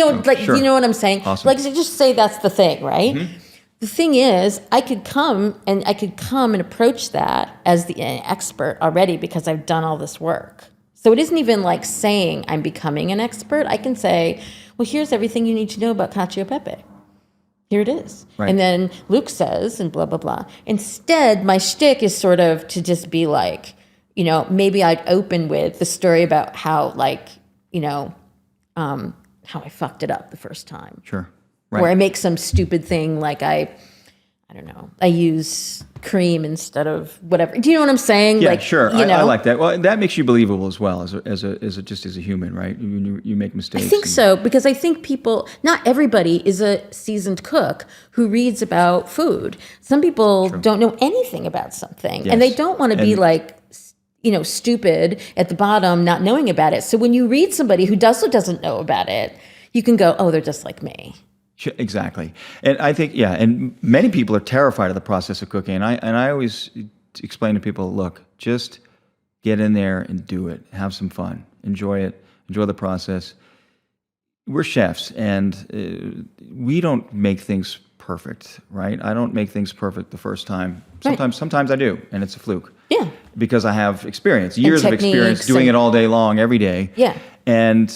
Speaker 2: know what I'm saying?
Speaker 1: Awesome.
Speaker 2: Like, so just say that's the thing, right?
Speaker 1: Mm-hmm.
Speaker 2: The thing is, I could come and approach that as an expert already because I've done all this work. So it isn't even like saying I'm becoming an expert. I can say, well, here's everything you need to know about cacio e pepe. Here it is. Right. And then Luke says, and blah, blah, blah. Instead, my shtick is sort of to just be like, maybe I'd open with the story about how, like, how I fucked it up the first time.
Speaker 1: Sure. Right.
Speaker 2: Where I make some stupid thing like I don't know, I use cream instead of whatever. Do you know what I'm saying?
Speaker 1: Yeah,
Speaker 2: like,
Speaker 1: sure. I like that. Well, that makes you believable as well as a human, right? You make mistakes.
Speaker 2: I think so, because I think not everybody is a seasoned cook who reads about food. Some people don't know anything about something, and they don't want to be like, stupid at the bottom, not knowing about it. So when you read somebody who doesn't know about it, you can go, oh, they're just like me.
Speaker 1: Exactly. And I think, and many people are terrified of the process of cooking. And I always explain to people, look, just get in there and do it. Have some fun. Enjoy it. Enjoy the process. We're chefs, and we don't make things perfect, right? I don't make things perfect the first time. Sometimes I do, and it's a fluke.
Speaker 2: Yeah.
Speaker 1: Because I have experience, years of experience doing it all day long, every day.
Speaker 2: Yeah.
Speaker 1: And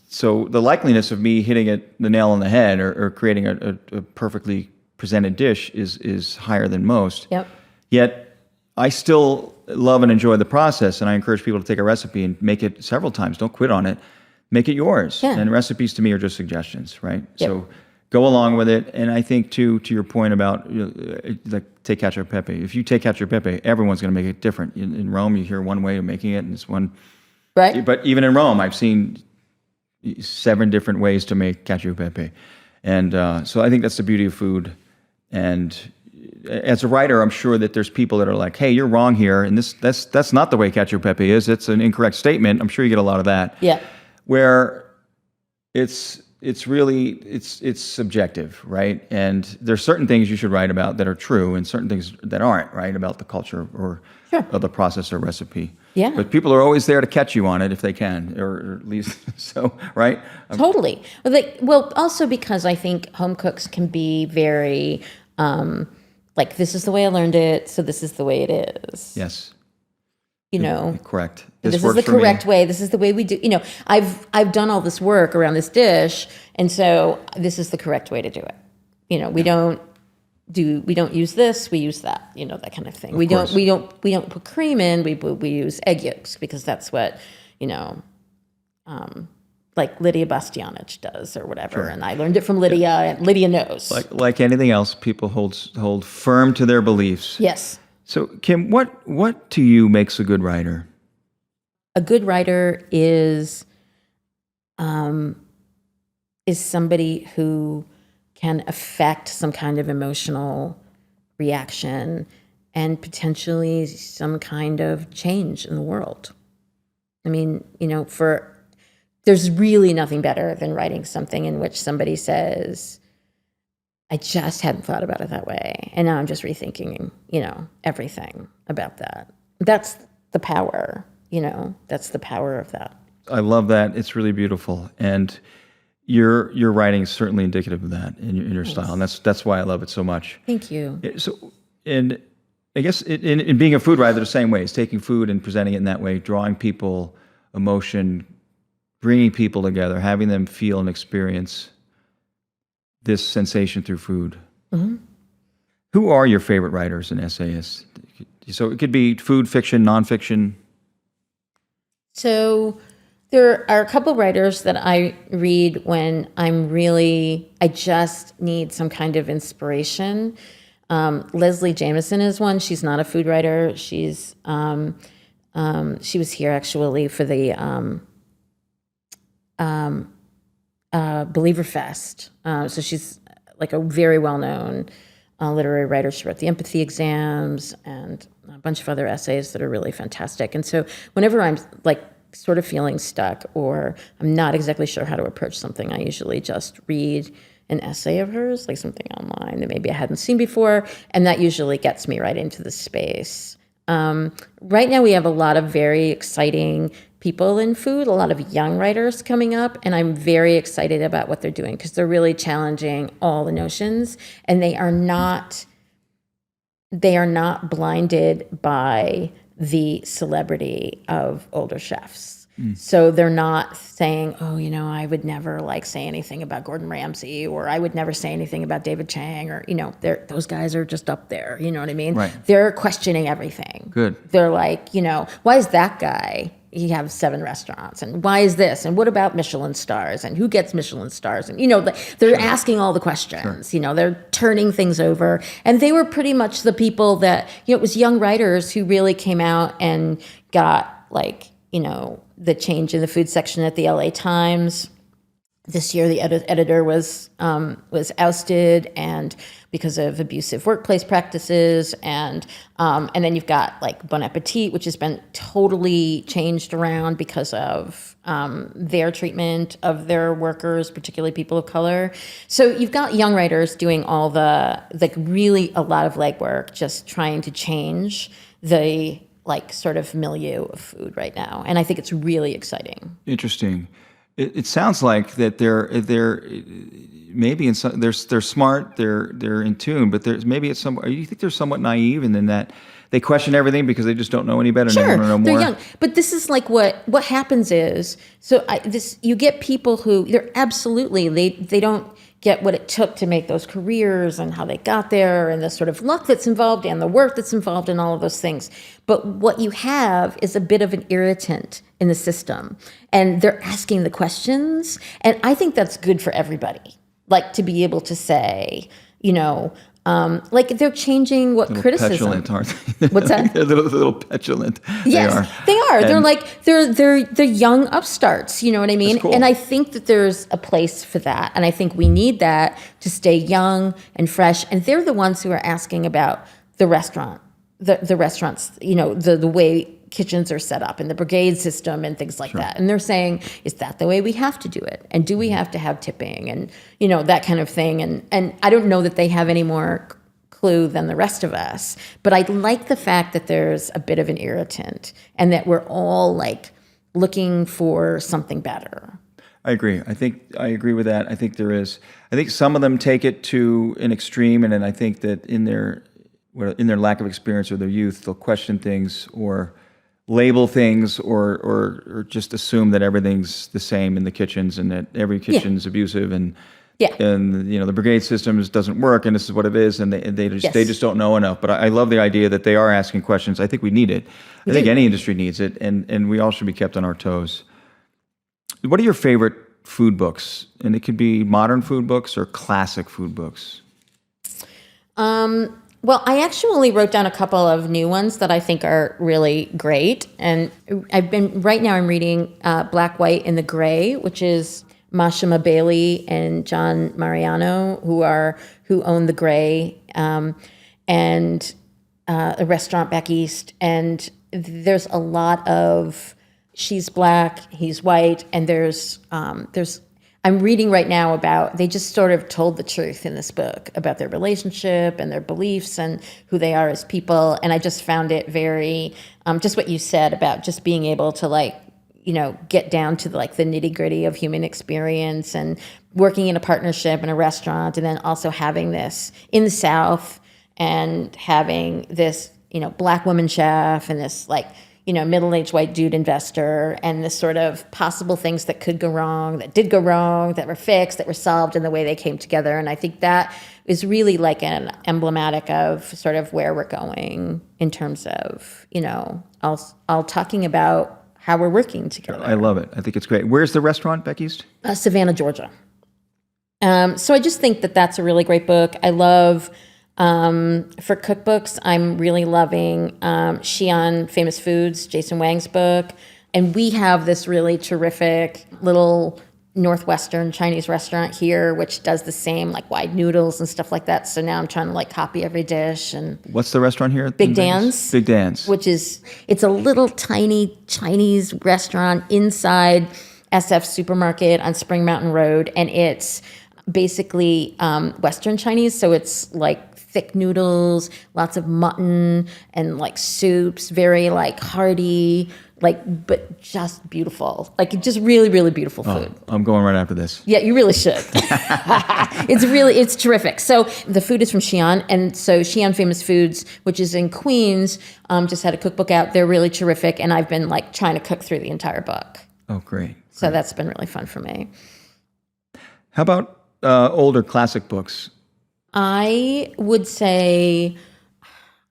Speaker 1: so the likeliness of me hitting the nail on the head or creating a perfectly presented dish is higher than most.
Speaker 2: Yep.
Speaker 1: Yet I still love and enjoy the process, and I encourage people to take a recipe and make it several times. Don't quit on it. Make it yours.
Speaker 2: Yeah.
Speaker 1: And recipes to me are just suggestions, right?
Speaker 2: Yep.
Speaker 1: So go along with it. And I think to your point about like take cacio e pepe. If you take cacio e pepe, everyone's going to make it different. In Rome, you hear one way of making it, and it's one.
Speaker 2: Right.
Speaker 1: But even in Rome, I've seen 7 different ways to make cacio e pepe. And so I think that's the beauty of food. And as a writer, I'm sure that there's people that are like, hey, you're wrong here. And that's not the way cacio e pepe is. It's an incorrect statement. I'm sure you get a lot of that.
Speaker 2: Yeah.
Speaker 1: Where it's subjective, right? And there's certain things you should write about that are true and certain things that aren't, right? About the culture or the process or recipe.
Speaker 2: Yeah.
Speaker 1: But people are always there to catch you on it if they can, or at least so, right?
Speaker 2: Totally. Well, also because I think home cooks can be very, like, this is the way I learned it, so this is the way it is.
Speaker 1: Yes.
Speaker 2: Correct.
Speaker 1: This
Speaker 2: is the correct way. This is the way we do. I've done all this work around this dish, and so this is the correct way to do it. We don't use this. We use that. That kind of thing. We don't put cream in. We use egg yolks because that's what like Lydia Bastianich does or whatever. Sure. And I learned it from Lydia, and Lydia knows.
Speaker 1: Like anything else, people hold firm to their beliefs.
Speaker 2: Yes.
Speaker 1: So, Kim, what to you makes a good writer?
Speaker 2: A good writer is somebody who can affect some kind of emotional reaction and potentially some kind of change in the world. I mean, there's really nothing better than writing something in which somebody says, I just hadn't thought about it that way. And now I'm just rethinking, everything about that. That's the power, that's the power of that.
Speaker 1: I love that. It's really beautiful. And your writing is certainly indicative of that in your style. And that's why I love it so much.
Speaker 2: Thank you.
Speaker 1: So, and I guess in being a food writer, the same way, is taking food and presenting it in that way, drawing people, emotion, bringing people together, having them feel and experience this sensation through food. Mm-hmm. Who are your favorite writers and essayists? So it could be food, fiction, nonfiction.
Speaker 2: So there are a couple writers that I read when I just need some kind of inspiration. Leslie Jameson is one. She's not a food writer. She was here actually for the Believer Fest. So she's like a very well-known literary writer. She wrote the Empathy Exams and a bunch of other essays that are really fantastic. And so whenever I'm like sort of feeling stuck or I'm not exactly sure how to approach something, I usually just read an essay of hers, like something online that maybe I hadn't seen before, and that usually gets me right into the space. Right now we have a lot of very exciting people in food, a lot of young writers coming up, and I'm very excited about what they're doing because they're really challenging all the notions, and they are not blinded by the celebrity of older chefs. So they're not saying, oh, I would never say anything about Gordon Ramsay, or I would never say anything about David Chang, or, those guys are just up there. You know what I mean?
Speaker 1: Right.
Speaker 2: They're questioning everything.
Speaker 1: Good.
Speaker 2: They're like, why is that guy? He has 7 restaurants, and why is this? And what about Michelin stars? And who gets Michelin stars? And, they're asking all the questions, they're turning things over. And they were pretty much the people that, it was young writers who really came out and got the change in the food section at the LA Times. This year, the editor was ousted, and because of abusive workplace practices, and then you've got Bon Appetit, which has been totally changed around because of their treatment of their workers, particularly people of color. So you've got young writers doing all the really a lot of legwork, just trying to change the sort of milieu of food right now, and I think it's really exciting.
Speaker 1: Interesting. It sounds like that they're maybe they're smart, they're in tune, but there's maybe it's some. You think they're somewhat naive, and then that they question everything because they just don't know any better.
Speaker 2: Sure,
Speaker 1: and they want to know more.
Speaker 2: They're young, but this is what happens is you get people who they're absolutely they don't get what it took to make those careers and how they got there and the sort of luck that's involved and the work that's involved in all of those things. But what you have is a bit of an irritant in the system, and they're asking the questions. And I think that's good for everybody, to be able to say, they're changing what criticism.
Speaker 1: Petulant, aren't they?
Speaker 2: What's that?
Speaker 1: They're a little petulant.
Speaker 2: Yes, they are. They're young upstarts. You know what I mean?
Speaker 1: That's cool.
Speaker 2: And I think that there's a place for that, and I think we need that to stay young and fresh. And they're the ones who are asking about the restaurant, the restaurants. The way kitchens are set up and the brigade system and things like that. And they're saying, is that the way we have to do it? And do we have to have tipping and, that kind of thing? And I don't know that they have any more clue than the rest of us, but I like the fact that there's a bit of an irritant and that we're all looking for something better.
Speaker 1: I agree. I agree with that. I think there is. I think some of them take it to an extreme, and then I think that in their lack of experience or their youth, they'll question things or label things or just assume that everything's the same in the kitchens and that every kitchen's abusive and the brigade system doesn't work and this is what it is, and they just don't know enough. But I love the idea that they are asking questions. I think we need it. I think any industry needs it, and we all should be kept on our toes. What are your favorite food books? And it could be modern food books or classic food books.
Speaker 2: Well, I actually wrote down a couple of new ones that I think are really great. And right now I'm reading Black, White, and the Gray, which is Mashima Bailey and John Mariano, who own the Gray and a restaurant back east. And there's a lot of, she's Black, he's white, and there's I'm reading right now about, they just sort of told the truth in this book about their relationship and their beliefs and who they are as people. And I just found it very, just what you said about just being able to get down to the nitty gritty of human experience and working in a partnership in a restaurant, and then also having this in the South and having this, Black woman chef and this middle-aged white dude investor, and the sort of possible things that could go wrong, that did go wrong, that were fixed, that were solved in the way they came together. And I think that is really an emblematic of sort of where we're going in terms of, all talking about how we're working together.
Speaker 1: I love it. I think it's great. Where's the restaurant, back east?
Speaker 2: Savannah, Georgia. So I just think that that's a really great book. I love For cookbooks, I'm really loving Xi'an Famous Foods, Jason Wang's book. And we have this really terrific little Northwestern Chinese restaurant here, which does the same, like wide noodles and stuff like that. So now I'm trying to like copy every dish. And
Speaker 1: What's the restaurant here?
Speaker 2: Big Dan's.
Speaker 1: Big Dan's.
Speaker 2: Which is, it's a little tiny Chinese restaurant inside SF Supermarket on Spring Mountain Road. And it's basically Western Chinese. So it's like thick noodles, lots of mutton and like soups, very like hearty, like, but just beautiful. Like just really, really beautiful food.
Speaker 1: I'm going right after this.
Speaker 2: Yeah, you really should. It's terrific. So the food is from Xi'an. And so Xi'an Famous Foods, which is in Queens, just had a cookbook out. They're really terrific. And I've been like trying to cook through the entire book.
Speaker 1: Oh, great.
Speaker 2: So that's been really fun for me.
Speaker 1: How about older classic books?
Speaker 2: I would say,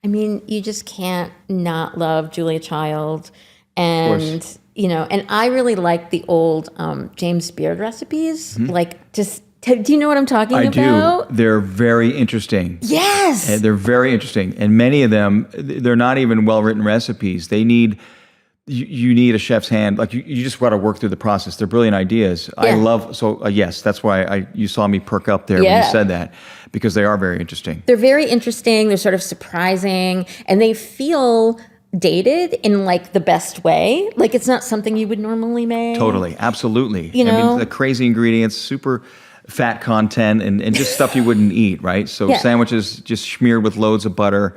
Speaker 2: I mean, you just can't not love Julia Child. And, you know, and I really like the old James Beard recipes. Like, just, do you know what I'm talking about?
Speaker 1: I do. They're very interesting.
Speaker 2: Yes.
Speaker 1: And they're very interesting. And many of them, they're not even well-written recipes. They need, you need a chef's hand. Like, you just got to work through the process. They're brilliant ideas. Yeah. I love, yes, that's why you saw me perk up there when you said that, because they are very interesting. They're very interesting.
Speaker 2: They're sort of surprising. And they feel dated in like the best way. Like it's not something you would normally make.
Speaker 1: Totally. Absolutely.
Speaker 2: You know?
Speaker 1: I mean, the crazy ingredients, super fat content and just stuff you wouldn't eat, right? So sandwiches just smeared with loads of butter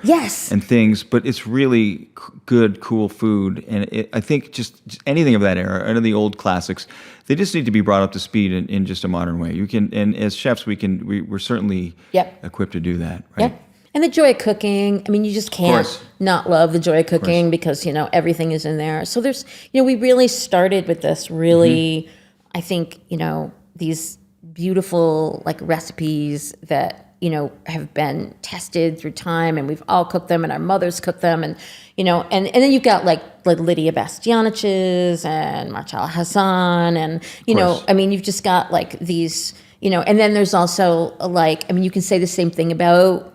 Speaker 1: and things, but it's really good, cool food. And I think just anything of that era, any of the old classics, they just need to be brought up to speed in just a modern way. You can, and as chefs, we're certainly equipped to do that, right?
Speaker 2: Yep. And the joy of cooking. I mean, you just can't not love the joy of cooking because, you know, everything is in there. So there's, you know, we really started with this really, I think, you know, these beautiful like recipes that, you know, have been tested through time and we've all cooked them and our mothers cooked them and, you know, and then you've got like Lydia Bastianich's and Marcella Hassan and, you know, I mean, you've just got like these, you know, and then there's also like, I mean, you can say the same thing about,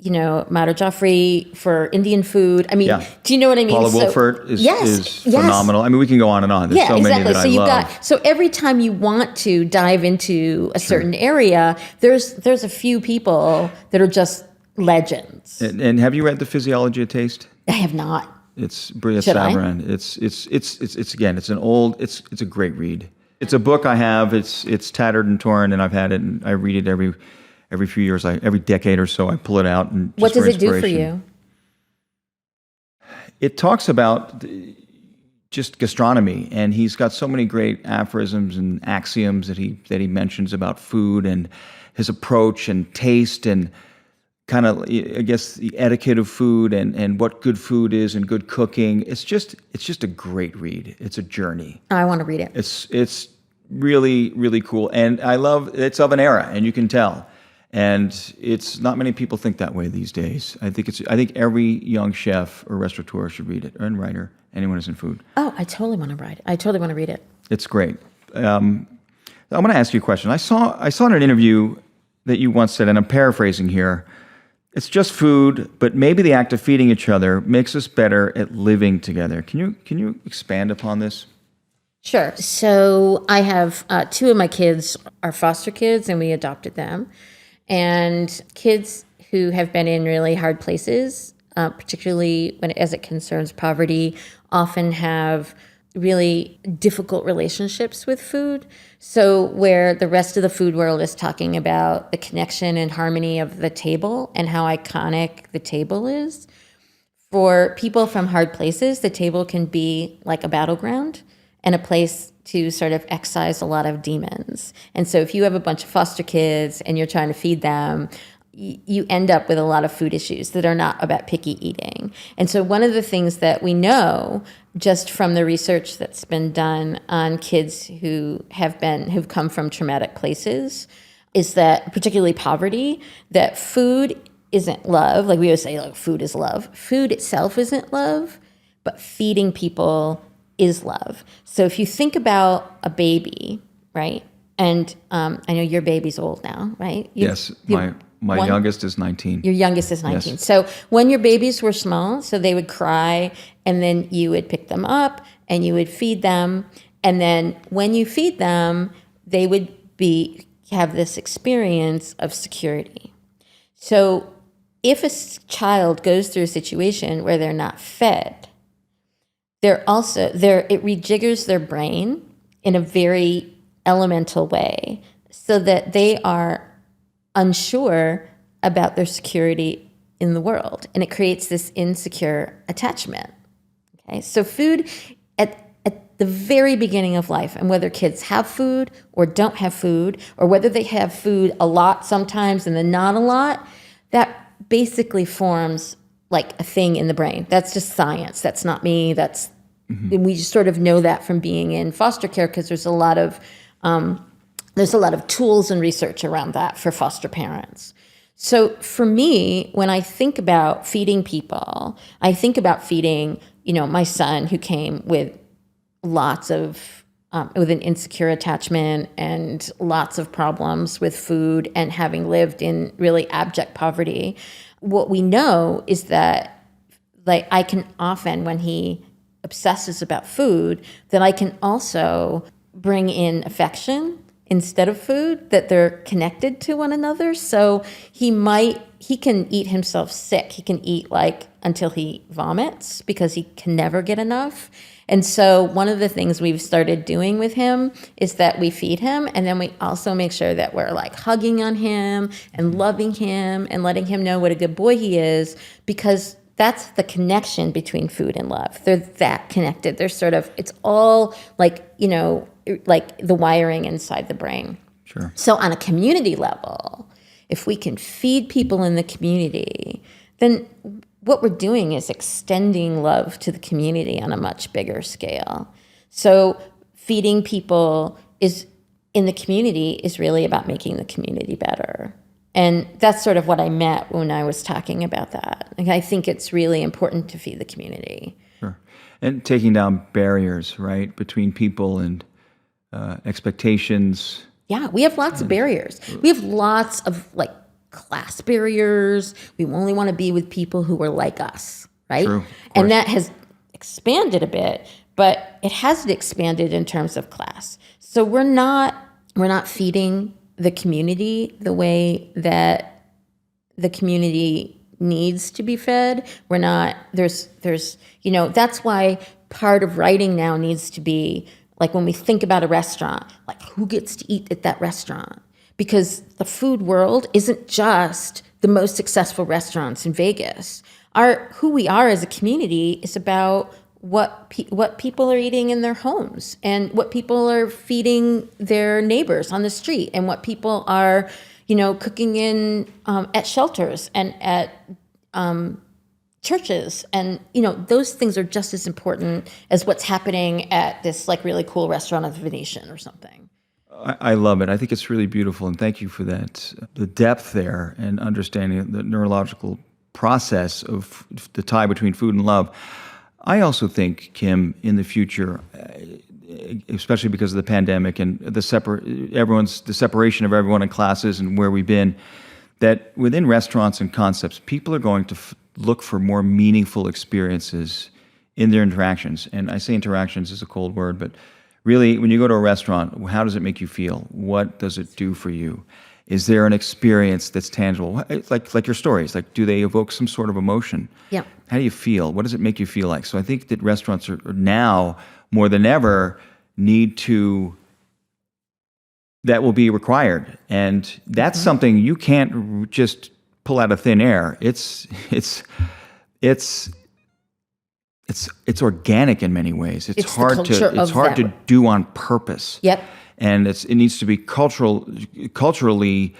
Speaker 2: you know, Madhur Jaffrey for Indian food. I mean, do you know what I mean?
Speaker 1: Paula Wolfert is phenomenal. I mean, we can go on and on. There's so many that I love.
Speaker 2: So every time you want to dive into a certain area, there's a few people that are just legends.
Speaker 1: And have you read The Physiology of Taste?
Speaker 2: I have not.
Speaker 1: It's Bria Saverin. It's again, it's a great read. It's a book I have. It's tattered and torn, and I've had it, and I read it every few years, every decade or so, I pull it out. And
Speaker 2: what does it do for you?
Speaker 1: It talks about just gastronomy, and he's got so many great aphorisms and axioms that he mentions about food and his approach and taste and kind of, I guess, the etiquette of food and what good food is and good cooking. It's just a great read. It's a journey.
Speaker 2: I want to read it.
Speaker 1: It's really, really cool, and I love. It's of an era, and you can tell. And it's not many people think that way these days. I think every young chef or restaurateur should read it, or writer, anyone who's in food.
Speaker 2: Oh, I totally want to write it. I totally want to read it.
Speaker 1: It's great. I'm going to ask you a question. I saw in an interview that you once said, and I'm paraphrasing here, it's just food, but maybe the act of feeding each other makes us better at living together. Can you expand upon this?
Speaker 2: Sure. So I have two of my kids are foster kids, and we adopted them. And kids who have been in really hard places, particularly as it concerns poverty, often have really difficult relationships with food. So where the rest of the food world is talking about the connection and harmony of the table and how iconic the table is, for people from hard places, the table can be like a battleground and a place to sort of excise a lot of demons. And so if you have a bunch of foster kids and you're trying to feed them, you end up with a lot of food issues that are not about picky eating. And so one of the things that we know just from the research that's been done on kids who've come from traumatic places is that, particularly poverty, that food isn't love. Like we always say, like, food is love. Food itself isn't love, but feeding people is love. So if you think about a baby, right? And I know your baby's old now, right?
Speaker 1: Yes, My youngest is 19.
Speaker 2: Your youngest is 19.
Speaker 1: Yes.
Speaker 2: So when your babies were small, so they would cry, and then you would pick them up and you would feed them. And then when you feed them, they would have this experience of security. So if a child goes through a situation where they're not fed, it rejiggers their brain in a very elemental way so that they are unsure about their security in the world. And it creates this insecure attachment. Okay, so food at the very beginning of life, and whether kids have food or don't have food, or whether they have food a lot sometimes and then not a lot, that basically forms like a thing in the brain. That's just science. That's not me. We just sort of know that from being in foster care, because there's a lot of tools and research around that for foster parents. So for me, when I think about feeding people, I think about feeding, my son, who came with with an insecure attachment and lots of problems with food and having lived in really abject poverty. What we know is that, I can often, when he obsesses about food, that I can also bring in affection instead of food, that they're connected to one another. So he can eat himself sick. He can eat until he vomits because he can never get enough. And so one of the things we've started doing with him is that we feed him, and then we also make sure that we're hugging on him and loving him and letting him know what a good boy he is, because that's the connection between food and love. They're that connected. They're it's all the wiring inside the brain.
Speaker 1: Sure.
Speaker 2: So on a community level, if we can feed people in the community, then what we're doing is extending love to the community on a much bigger scale. So feeding people in the community is really about making the community better. And that's sort of what I meant when I was talking about that. I think it's really important to feed the community.
Speaker 1: Sure. And taking down barriers, right, between people and expectations.
Speaker 2: Yeah, we have lots of barriers. We have lots of class barriers. We only want to be with people who are like us, right?
Speaker 1: True,
Speaker 2: and that has expanded a bit, but it hasn't expanded in terms of class. So we're not feeding the community the way that the community needs to be fed. We're not, that's why part of writing now needs to be when we think about a restaurant, who gets to eat at that restaurant? Because the food world isn't just the most successful restaurants in Vegas. Who we are as a community is about what people are eating in their homes, and what people are feeding their neighbors on the street, and what people are, cooking in at shelters and at churches. And, those things are just as important as what's happening at this really cool restaurant at the Venetian or something.
Speaker 1: I love it. I think it's really beautiful, and thank you for that. The depth there and understanding the neurological process of the tie between food and love. I also think, Kim, in the future, especially because of the pandemic and the separation of everyone in classes and where we've been, that within restaurants and concepts, people are going to look for more meaningful experiences in their interactions. And I say interactions is a cold word, but really, when you go to a restaurant, how does it make you feel? What does it do for you? Is there an experience that's tangible? Like your stories, do they evoke some sort of emotion?
Speaker 2: Yeah.
Speaker 1: How do you feel? What does it make you feel like? So I think that restaurants are now, more than ever, that will be required. And that's something you can't just pull out of thin air. It's organic in many ways. It's hard to do on purpose.
Speaker 2: Yep.
Speaker 1: And it needs to be culturally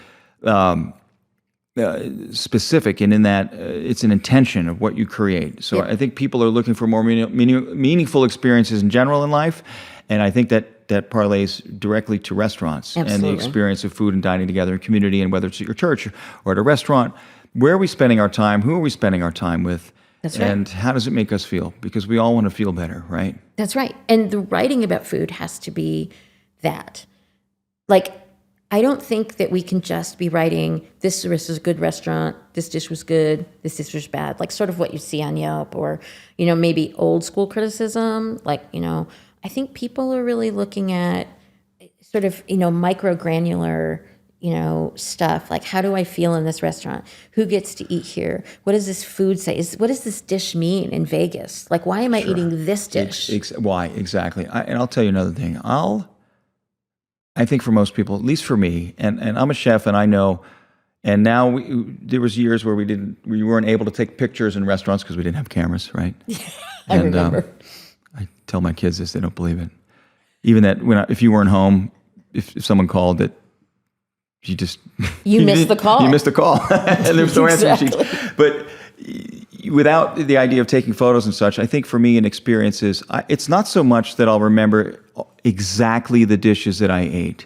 Speaker 1: specific, and in that it's an intention of what you create. So I think people are looking for more meaningful experiences in general in life, and I think that parlays directly to restaurants.
Speaker 2: Absolutely.
Speaker 1: And the experience of food and dining together in community, and whether it's at your church or at a restaurant. Where are we spending our time? Who are we spending our time with?
Speaker 2: That's right.
Speaker 1: And how does it make us feel? Because we all want to feel better, right?
Speaker 2: That's right. And the writing about food has to be that. I don't think that we can just be writing, this is a good restaurant, this dish was good, this dish was bad, like sort of what you see on Yelp, or, maybe old school criticism. Like, I think people are really looking at sort of, micro granular, stuff. Like, how do I feel in this restaurant? Who gets to eat here? What does this food say? What does this dish mean in Vegas? Like, why am I eating this dish?
Speaker 1: Why? Exactly. And I'll tell you another thing. I think for most people, at least for me, and I'm a chef, and I know, and now there was years where we weren't able to take pictures in restaurants because we didn't have cameras, right?
Speaker 2: I remember.
Speaker 1: I tell my kids this; they don't believe it. Even that if you weren't home, if someone called, that you
Speaker 2: missed the call.
Speaker 1: You missed the call, and there's no answer machines. But without the idea of taking photos and such, I think for me, an experience is it's not so much that I'll remember exactly the dishes that I ate.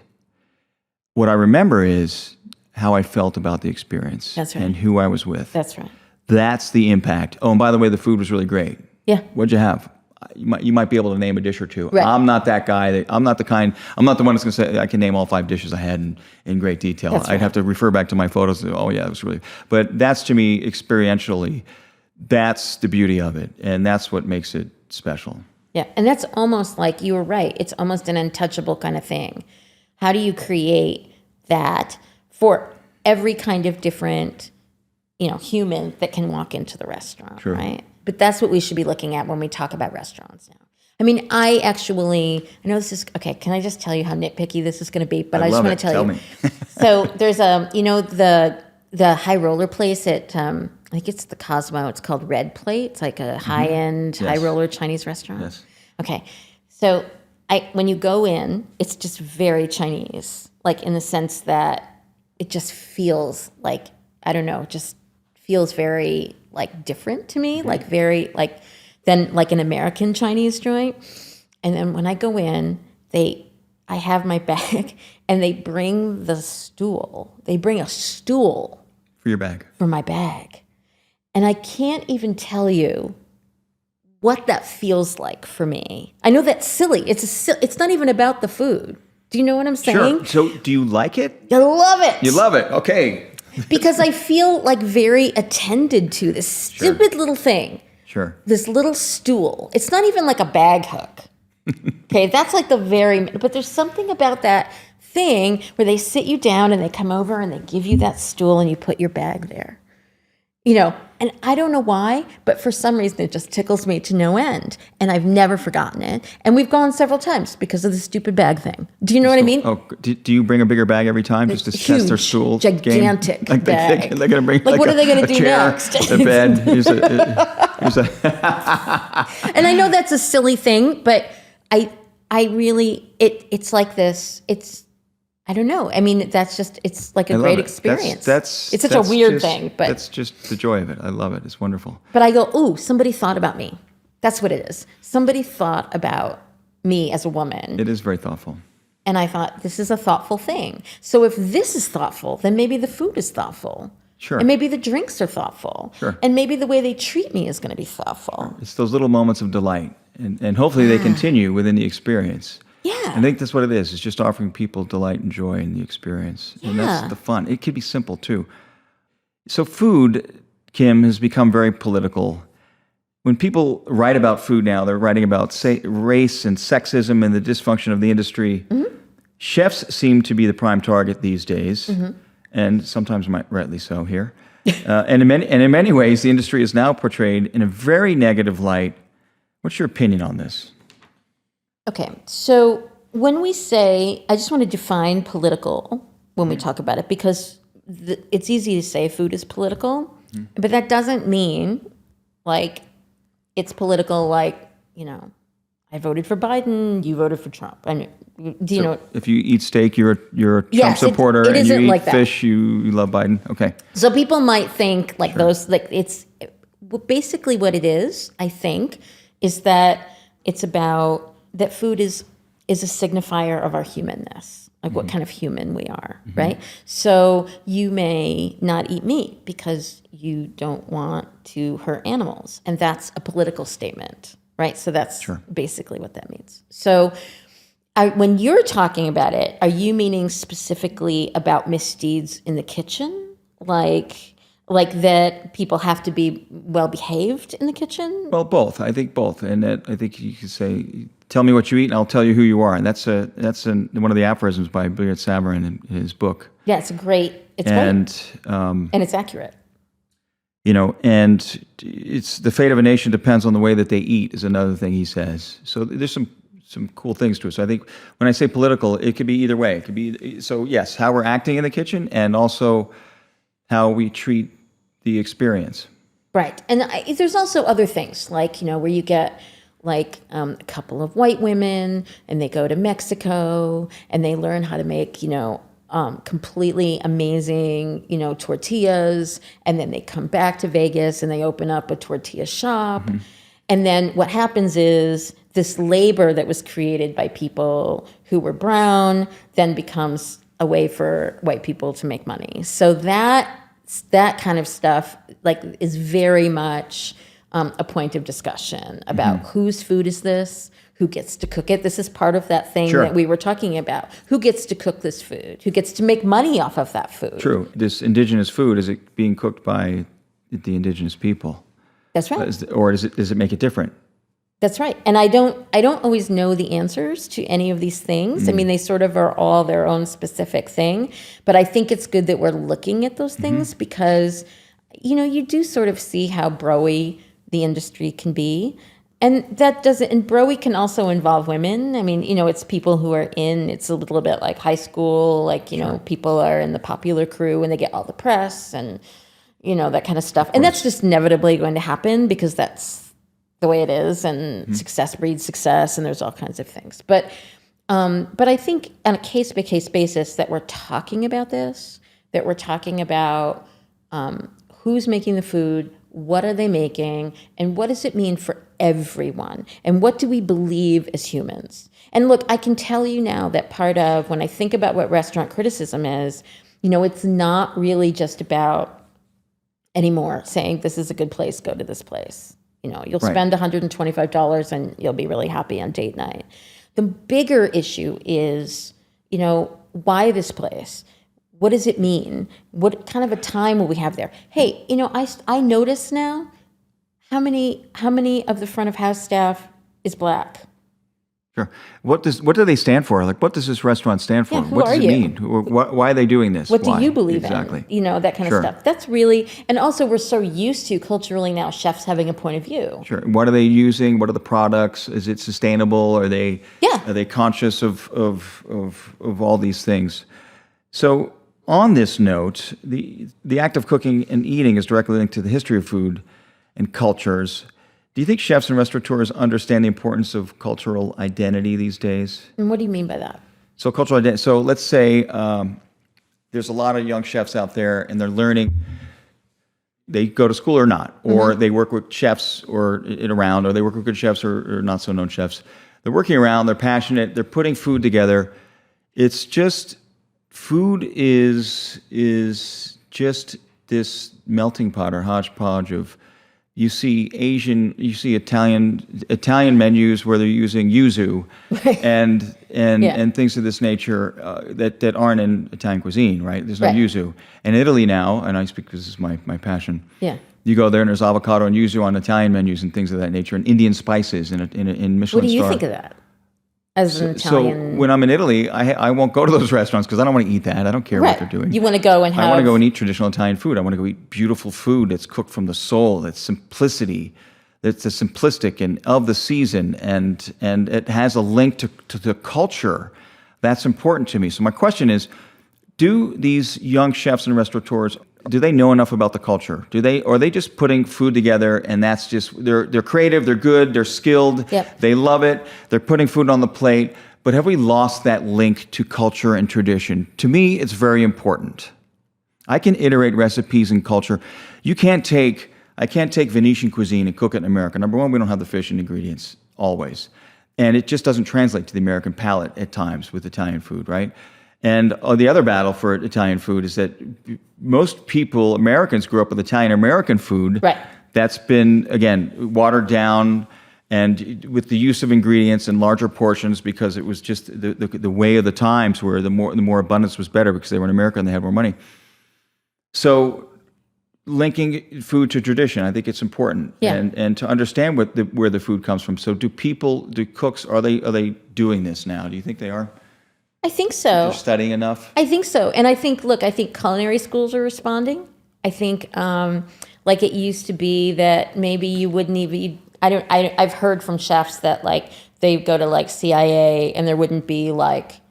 Speaker 1: What I remember is how I felt about the experience.
Speaker 2: That's right.
Speaker 1: And who I was with.
Speaker 2: That's right.
Speaker 1: That's the impact. Oh, and by the way, the food was really great.
Speaker 2: Yeah.
Speaker 1: What'd you have? You might be able to name a dish or two.
Speaker 2: Right.
Speaker 1: I'm not that guy. I'm not the one that's going to say I can name all 5 dishes I had in great detail.
Speaker 2: That's right.
Speaker 1: I'd have to refer back to my photos. Oh yeah, it was really. But that's, to me, experientially, that's the beauty of it, and that's what makes it special.
Speaker 2: Yeah, and that's almost like, you were right. It's almost an untouchable kind of thing. How do you create that for every kind of different, human that can walk into the restaurant,
Speaker 1: True.
Speaker 2: Right? But that's what we should be looking at when we talk about restaurants now. I mean, I know this is, okay, can I just tell you how nitpicky this is going to be? But I just want to tell you.
Speaker 1: Me.
Speaker 2: So there's the high roller place at, I think it's the Cosmo. It's called Red Plate. It's like a high-end, high roller Chinese restaurant.
Speaker 1: Yes.
Speaker 2: Okay. So when you go in, it's just very Chinese, like in the sense that it just feels like, I don't know, just feels very like different to me, like very than like an American Chinese joint. And then when I go in, I have my bag and they bring the stool. They bring a stool
Speaker 1: For your bag.
Speaker 2: For my bag. And I can't even tell you what that feels like for me. I know that's silly. It's not even about the food. Do you know what I'm saying?
Speaker 1: Sure. So do you like it?
Speaker 2: I love it.
Speaker 1: You love it. Okay.
Speaker 2: Because I feel like very attended to, this stupid little thing.
Speaker 1: Sure.
Speaker 2: This little stool. It's not even like a bag hook. Okay, that's like but there's something about that thing where they sit you down and they come over and they give you that stool and you put your bag there. And I don't know why, but for some reason it just tickles me to no end. And I've never forgotten it. And we've gone several times because of the stupid bag thing. Do you know what I mean?
Speaker 1: Oh, do you bring a bigger bag every time just to test their stool?
Speaker 2: Gigantic
Speaker 1: game?
Speaker 2: bag.
Speaker 1: They're going to bring
Speaker 2: what are they going to do
Speaker 1: chair,
Speaker 2: next?
Speaker 1: A bed. Here's a
Speaker 2: And I know that's a silly thing, but I really, it's like this, I don't know. I mean, it's like a great experience. It's such a weird thing, but
Speaker 1: that's just the joy of it. I love it. It's wonderful.
Speaker 2: But I go, ooh, somebody thought about me. That's what it is. Somebody thought about me as a woman.
Speaker 1: It is very thoughtful.
Speaker 2: And I thought, this is a thoughtful thing. So if this is thoughtful, then maybe the food is thoughtful.
Speaker 1: Sure.
Speaker 2: And maybe the drinks are thoughtful.
Speaker 1: Sure.
Speaker 2: And maybe the way they treat me is going to be thoughtful.
Speaker 1: It's those little moments of delight. And hopefully they continue within the experience.
Speaker 2: Yeah.
Speaker 1: I think that's what it is. It's just offering people delight and joy in the experience. And that's the fun. It could be simple, too. So food, Kim, has become very political. When people write about food now, they're writing about race and sexism and the dysfunction of the industry. Mm-hmm. Chefs seem to be the prime target these days, and sometimes rightly so here. And in many ways, the industry is now portrayed in a very negative light. What's your opinion on this?
Speaker 2: Okay, so when we say, I just want to define political when we talk about it, because it's easy to say food is political, but that doesn't mean like it's political like, I voted for Biden, you voted for Trump. I mean, do you know? If
Speaker 1: you eat steak, you're a Trump supporter, and you eat like fish, you love Biden. Okay. So
Speaker 2: people might think like those, like it's basically what it is, I think, is that it's about that food is a signifier of our humanness, like what kind of human we are, right? So you may not eat meat because you don't want to hurt animals, and that's a political statement, right? So that's basically what that means. So When you're talking about it, are you meaning specifically about misdeeds in the kitchen? Like that people have to be well behaved in the kitchen?
Speaker 1: Well, both. I think both. And I think you could say, tell me what you eat and I'll tell you who you are. And that's one of the aphorisms by Billiard Savarin in his book.
Speaker 2: Yeah, it's great.
Speaker 1: And
Speaker 2: it's accurate.
Speaker 1: And it's the fate of a nation depends on the way that they eat is another thing he says. So there's some cool things to it. So I think when I say political, it could be either way. It could be, so yes, how we're acting in the kitchen and also how we treat the experience.
Speaker 2: Right. And there's also other things like, where you get like a couple of white women and they go to Mexico and they learn how to make, completely amazing, tortillas. And then they come back to Vegas and they open up a tortilla shop. Mm-hmm. And then what happens is this labor that was created by people who were brown then becomes a way for white people to make money. So that kind of stuff is very much a point of discussion about whose food is this, who gets to cook it. This is part of that thing that we were talking about. Who gets to cook this food? Who gets to make money off of that food?
Speaker 1: True. This indigenous food, is it being cooked by the indigenous people?
Speaker 2: That's right.
Speaker 1: Or does it make it different?
Speaker 2: That's right. And I don't always know the answers to any of these things. I mean, they sort of are all their own specific thing. But I think it's good that we're looking at those things because, you do sort of see how bro-y the industry can be. And and bro-y can also involve women. I mean, it's people who are it's a little bit like high school, people are in the popular crew and they get all the press and, that kind of stuff. And that's just inevitably going to happen because that's the way it is, and success breeds success, and there's all kinds of things. But I think on a case-by-case basis that we're talking about this, that we're talking about who's making the food, what are they making, and what does it mean for everyone, and what do we believe as humans? And look, I can tell you now that part of when I think about what restaurant criticism is, it's not really just about anymore saying this is a good place, go to this place. You'll spend $125 and you'll be really happy on date night. The bigger issue is, why this place? What does it mean? What kind of a time will we have there? Hey, I notice now how many of the front of house staff is Black.
Speaker 1: Sure. What do they stand for? What does this restaurant stand for?
Speaker 2: Yeah,
Speaker 1: what does it mean? Why are they doing this?
Speaker 2: What do you believe in? That kind of stuff. That's really, and also we're so used to culturally now chefs having a point of view.
Speaker 1: Sure. What are they using? What are the products? Is it sustainable? Are they conscious of all these things? So on this note, the act of cooking and eating is directly linked to the history of food and cultures. Do you think chefs and restaurateurs understand the importance of cultural identity these days?
Speaker 2: And what do you mean by that?
Speaker 1: So cultural identity. So let's say there's a lot of young chefs out there, and they're learning. They go to school or not, or they work with chefs or they work with good chefs or not so known chefs. They're working around. They're passionate. They're putting food together. It's just food is just this melting pot or hodgepodge of. You see Italian menus where they're using yuzu and things of this nature that aren't in Italian cuisine, right? There's no yuzu. And Italy now, and I speak because this is my passion. Yeah. You go there and there's avocado and yuzu on Italian menus and things of that nature, and Indian spices in Michelin star.
Speaker 2: What do you think of that? As an Italian.
Speaker 1: So when I'm in Italy, I won't go to those restaurants because I don't want to eat that. I don't care what they're doing.
Speaker 2: You want to go and have.
Speaker 1: I want to go and eat traditional Italian food. I want to go eat beautiful food that's cooked from the soul. That's simplicity. That's simplistic and of the season, and it has a link to the culture. That's important to me. So my question is, do these young chefs and restaurateurs, do they know enough about the culture? Or are they just putting food together and that's just, they're creative, they're good, they're skilled, they love it, they're putting food on the plate, but have we lost that link to culture and tradition? To me, it's very important. I can iterate recipes and culture. I can't take Venetian cuisine and cook it in America. Number one, we don't have the fish and ingredients always. And it just doesn't translate to the American palate at times with Italian food, right? And the other battle for Italian food is that most people, Americans, grew up with Italian-American food. Right. That's been, again, watered down And with the use of ingredients and larger portions, because it was just the way of the times, where the more abundance was better, because they were in America and they had more money. So linking food to tradition, I think it's important, and to understand where the food comes from. So do cooks, are they doing this now? Do you think they are?
Speaker 2: I think so.
Speaker 1: They're studying enough? I
Speaker 2: think so. And I think culinary schools are responding. I think like it used to be that maybe you wouldn't even, I've heard from chefs that like they go to like CIA and there wouldn't be like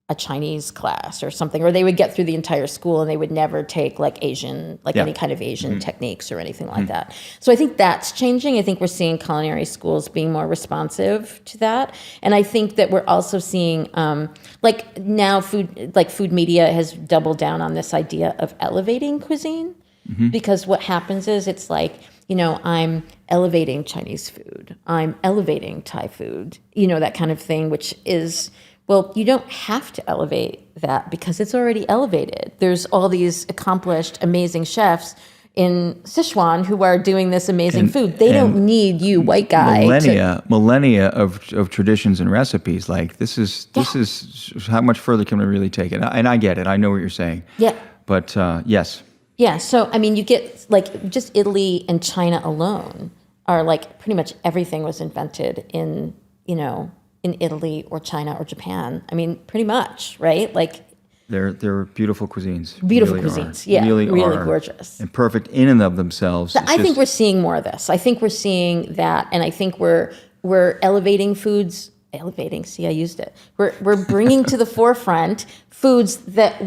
Speaker 2: a Chinese class or something, or they would get through the entire school and they would never take like Asian, any kind of Asian techniques or anything like that. So I think that's changing. I think we're seeing culinary schools being more responsive to that. And I think that we're also seeing like now food media has doubled down on this idea of elevating cuisine, because what happens is it's like, I'm elevating Chinese food, I'm elevating Thai food, that kind of thing, which is, well, you don't have to elevate that because it's already elevated. There's all these accomplished, amazing chefs in Sichuan who are doing this amazing food. They don't need you, white guy.
Speaker 1: Millennia of traditions and recipes. Like this is how much further can we really take it? And I get it. I know what you're saying.
Speaker 2: Yeah.
Speaker 1: But yes.
Speaker 2: Yeah. So I mean, you get like just Italy and China alone are like pretty much everything was invented in Italy or China or Japan. I mean, pretty much, right? Like
Speaker 1: they're beautiful cuisines.
Speaker 2: Beautiful cuisines, yeah, really gorgeous
Speaker 1: and perfect in and of themselves.
Speaker 2: So I think we're seeing more of this. I think we're seeing that, and I think we're elevating foods. Elevating, see, I used it. We're bringing to the forefront foods that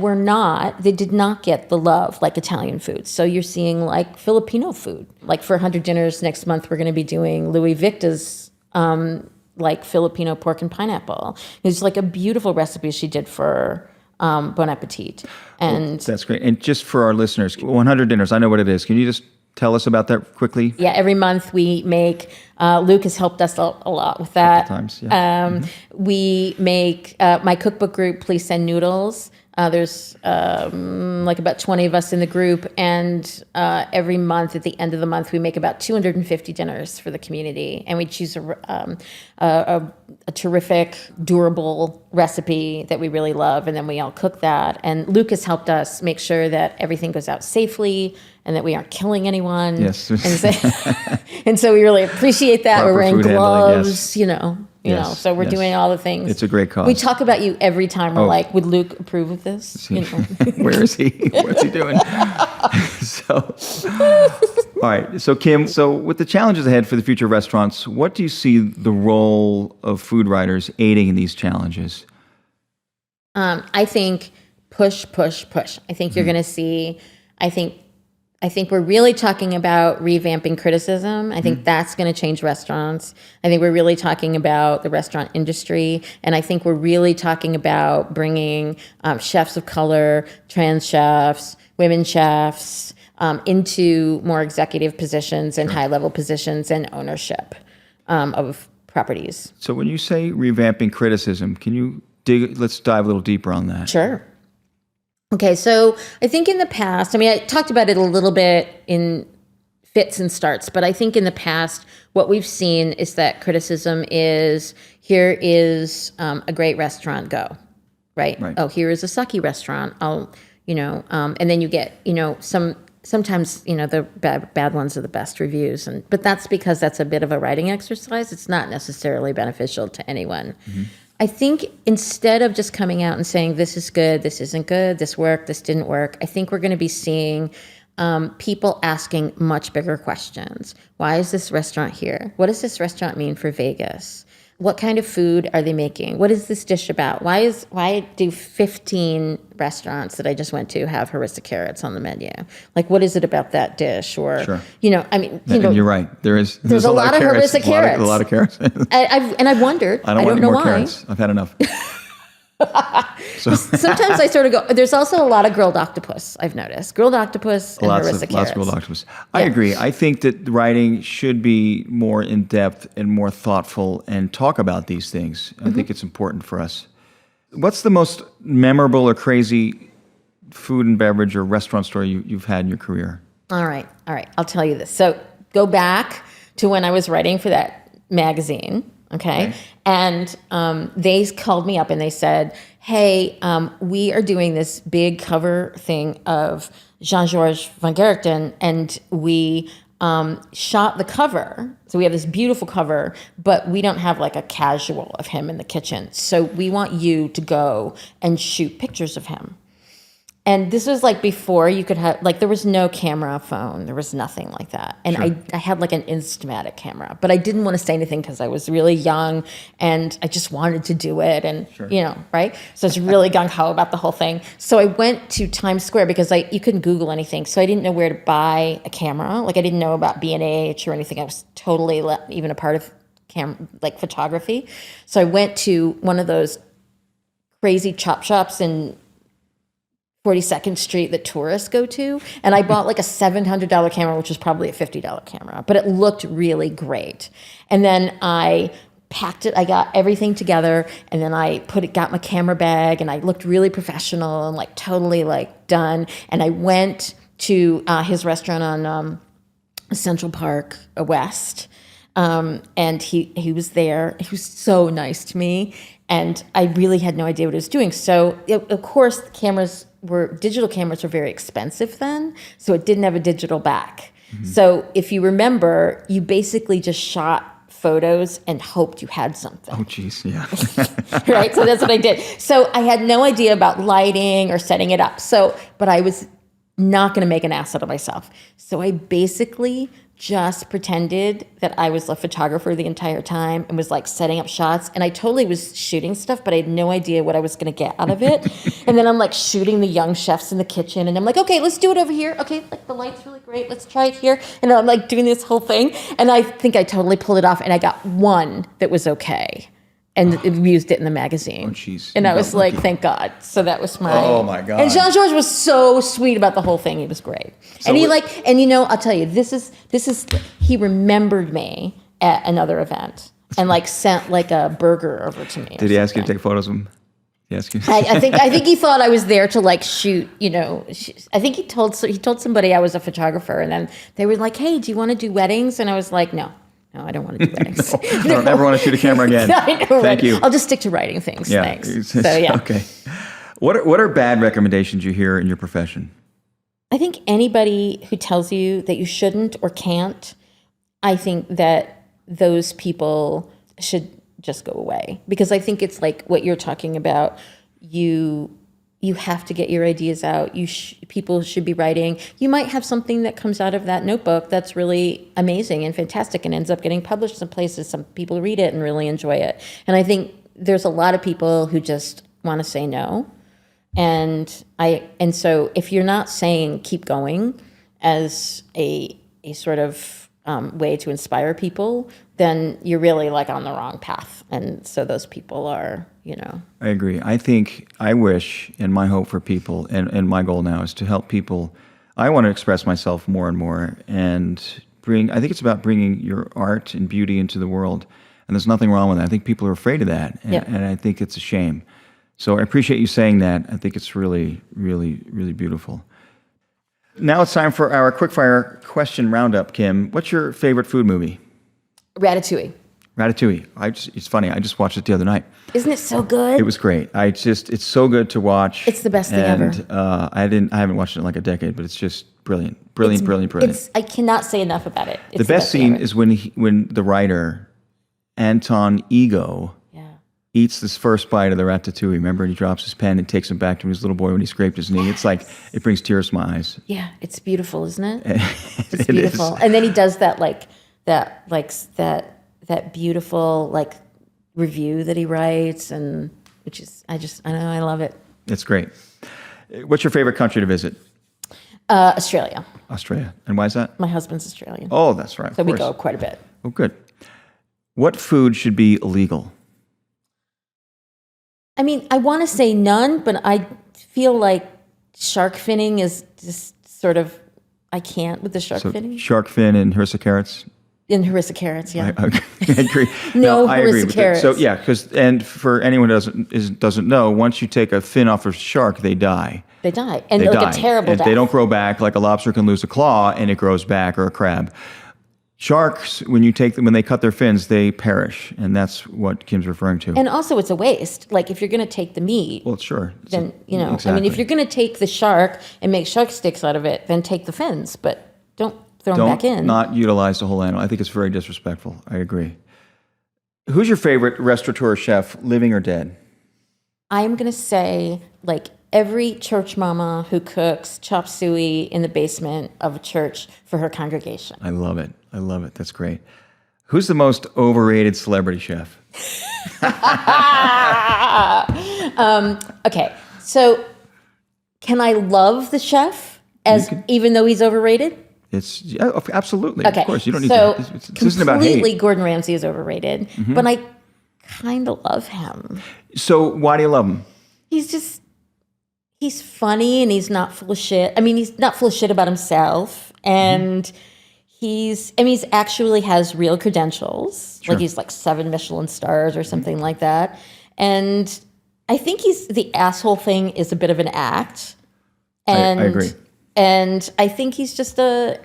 Speaker 2: they did not get the love like Italian foods. So you're seeing like Filipino food. Like for 100 Dinners next month, we're going to be doing Louis Victa's like Filipino pork and pineapple. It's like a beautiful recipe she did for Bon Appetit. And
Speaker 1: that's great. And just for our listeners, 100 Dinners, I know what it is. Can you just tell us about that quickly?
Speaker 2: Yeah, every month we make, Luke has helped us a lot with that.
Speaker 1: Times, yeah.
Speaker 2: We make, my cookbook group, Please Send Noodles. There's like about 20 of us in the group, and every month, at the end of the month, we make about 250 dinners for the community, and we choose a terrific, durable recipe that we really love, and then we all cook that. And Luke has helped us make sure that everything goes out safely and that we aren't killing anyone.
Speaker 1: Yes.
Speaker 2: And so we really appreciate that.
Speaker 1: Proper
Speaker 2: We're wearing gloves,
Speaker 1: yes.
Speaker 2: You know, so we're doing all the things.
Speaker 1: It's a great cause.
Speaker 2: We talk about you every time. We're like, would Luke approve of this?
Speaker 1: Where is he? What's he doing? All right. So Kim, with the challenges ahead for the future of restaurants, what do you see the role of food writers aiding in these challenges?
Speaker 2: I think push. I think you're going to see, I think we're really talking about revamping criticism. I think that's going to change restaurants. I think we're really talking about the restaurant industry. And I think we're really talking about bringing chefs of color, trans chefs, women chefs into more executive positions and high-level positions and ownership of properties.
Speaker 1: So when you say revamping criticism, let's dive a little deeper on that.
Speaker 2: Sure. Okay, so I think in the past, I talked about it a little bit in fits and starts, but I think in the past, what we've seen is that criticism is, here is a great restaurant, go, right? Oh, here is a sucky restaurant, and then you get, sometimes, the bad ones are the best reviews, but that's because that's a bit of a writing exercise. It's not necessarily beneficial to anyone. Mm-hmm. I think instead of just coming out and saying, this is good, this isn't good, this worked, this didn't work, I think we're going to be seeing people asking much bigger questions. Why is this restaurant here? What does this restaurant mean for Vegas? What kind of food are they making? What is this dish about? Why do 15 restaurants that I just went to have harissa carrots on the menu? Like, what is it about that dish? Or,
Speaker 1: sure.
Speaker 2: And
Speaker 1: you're right. There's
Speaker 2: a lot of harissa carrots.
Speaker 1: A lot of carrots.
Speaker 2: I've wondered. I don't know why.
Speaker 1: Carrots. I've had enough.
Speaker 2: Sometimes I sort of go, there's also a lot of grilled octopus, I've noticed. Grilled octopus and harissa carrots.
Speaker 1: Lots of grilled octopus. I agree. I think that writing should be more in-depth and more thoughtful and talk about these things. I think it's important for us. What's the most memorable or crazy food and beverage or restaurant story you've had in your career?
Speaker 2: All right. I'll tell you this. So go back to when I was writing for that magazine. Okay. And they called me up and they said, hey, we are doing this big cover thing of Jean-Georges Vaugarten, and we shot the cover. So we have this beautiful cover, but we don't have like a casual of him in the kitchen. So we want you to go and shoot pictures of him. And this was like before you could have, like, there was no camera phone. There was nothing like that. And I had like an Instamatic camera, but I didn't want to say anything because I was really young and I just wanted to do it. And, right? So I was really gung-ho about the whole thing. So I went to Times Square because you couldn't Google anything. So I didn't know where to buy a camera. Like, I didn't know about B&H or anything. I was totally even a part of photography. So I went to one of those crazy chop shops in 42nd Street that tourists go to. And I bought like a $700 camera, which was probably a $50 camera, but it looked really great. And then I packed it, I got everything together, and then I got my camera bag, and I looked really professional and like totally like done. And I went to his restaurant on Central Park West. And he was there. He was so nice to me. And I really had no idea what I was doing. So, of course, digital cameras were very expensive then, so it didn't have a digital back. Mm-hmm. So if you remember, you basically just shot photos and hoped you had something.
Speaker 1: Oh, geez, yeah.
Speaker 2: Right? So that's what I did. So I had no idea about lighting or setting it up. But I was not going to make an ass out of myself. So I basically just pretended that I was a photographer the entire time and was like setting up shots. And I totally was shooting stuff, but I had no idea what I was going to get out of it. And then I'm like shooting the young chefs in the kitchen. And I'm like, okay, let's do it over here. Okay, like the light's really great. Let's try it here. And I'm like doing this whole thing. And I think I totally pulled it off. And I got one that was okay. And we used it in the magazine.
Speaker 1: Oh, jeez.
Speaker 2: And I was like, thank God. So that was my...
Speaker 1: Oh, my God.
Speaker 2: And Jean-Georges was so sweet about the whole thing. He was great. So I'll tell you, this is, he remembered me at another event and like sent like a burger over to me.
Speaker 1: Did he ask you to take photos of him? He asked you?
Speaker 2: I think he thought I was there to like shoot, I think he told somebody I was a photographer, and then they were like, hey, do you want to do weddings? And I was like, no, I don't want to do weddings.
Speaker 1: No, I don't ever want to shoot a camera again.
Speaker 2: I know,
Speaker 1: Thank you.
Speaker 2: I'll just stick to writing things.
Speaker 1: Yeah.
Speaker 2: Thanks. So, yeah.
Speaker 1: Okay. What are bad recommendations you hear in your profession?
Speaker 2: I think anybody who tells you that you shouldn't or can't, I think that those people should just go away. Because I think it's like what you're talking about. You have to get your ideas out. People should be writing. You might have something that comes out of that notebook that's really amazing and fantastic and ends up getting published some places. Some people read it and really enjoy it. And I think there's a lot of people who just want to say no. And so if you're not saying keep going as a sort of way to inspire people, then you're really like on the wrong path. And so those people are,
Speaker 1: I agree. I wish, and my hope for people, and my goal now is to help people. I want to express myself more and more, and I think it's about bringing your art and beauty into the world. And there's nothing wrong with that. I think people are afraid of that, and I think it's a shame. So I appreciate you saying that. I think it's really, really, really beautiful. Now it's time for our quickfire question roundup, Kim. What's your favorite food movie?
Speaker 2: Ratatouille.
Speaker 1: It's funny. I just watched it the other night.
Speaker 2: Isn't it so good?
Speaker 1: It was great. It's so good to watch.
Speaker 2: It's the best thing ever.
Speaker 1: I haven't watched it in like a decade, but it's just brilliant.
Speaker 2: I cannot say enough about it.
Speaker 1: The best scene is when the writer, Anton Ego, eats this first bite of the ratatouille. Remember, and he drops his pen and takes him back to his little boy when he scraped his knee. It's like, it brings tears to my eyes.
Speaker 2: Yeah, it's beautiful, isn't it? It's beautiful. And then he does that that beautiful like review that he writes, and which is I know I love it.
Speaker 1: It's great. What's your favorite country to visit?
Speaker 2: Australia.
Speaker 1: And why is that?
Speaker 2: My husband's Australian.
Speaker 1: Oh, that's right.
Speaker 2: So we go quite a bit.
Speaker 1: Oh, good. What food should be illegal?
Speaker 2: I mean, I want to say none, but I feel like shark finning is just sort of, I can't with the shark finning.
Speaker 1: Shark fin and harissa carrots?
Speaker 2: And harissa carrots, yeah.
Speaker 1: I agree.
Speaker 2: No,
Speaker 1: I agree
Speaker 2: harissa
Speaker 1: with
Speaker 2: carrots.
Speaker 1: So yeah, and for anyone who doesn't know, once you take a fin off a shark, they die.
Speaker 2: They die, and like a terrible death.
Speaker 1: They don't grow back. Like a lobster can lose a claw and it grows back, or a crab. Sharks, when they cut their fins, they perish, and that's what Kim's referring to.
Speaker 2: And also, it's a waste. Like, if you're going to take the meat,
Speaker 1: Well, sure.
Speaker 2: then,
Speaker 1: Exactly.
Speaker 2: I mean, if you're going to take the shark and make shark sticks out of it, then take the fins, but don't throw them back in.
Speaker 1: Not utilize the whole animal. I think it's very disrespectful. I agree. Who's your favorite restaurateur chef, living or dead?
Speaker 2: I'm going to say, like, every church mama who cooks chop suey in the basement of a church for her congregation.
Speaker 1: I love it. That's great. Who's the most overrated celebrity chef?
Speaker 2: Okay, so can I love the chef even though he's overrated?
Speaker 1: Absolutely.
Speaker 2: Okay,
Speaker 1: Of course, you don't need
Speaker 2: so
Speaker 1: to. This isn't about hate.
Speaker 2: completely Gordon Ramsay is overrated, but I kind of love him.
Speaker 1: So why do you love him?
Speaker 2: He's funny and he's not full of shit. I mean, he's not full of shit about himself, and he's actually has real credentials.
Speaker 1: Sure.
Speaker 2: Like, he's like 7 Michelin stars or something like that. And I think the asshole thing is a bit of an act. And
Speaker 1: I agree.
Speaker 2: And I think he's just a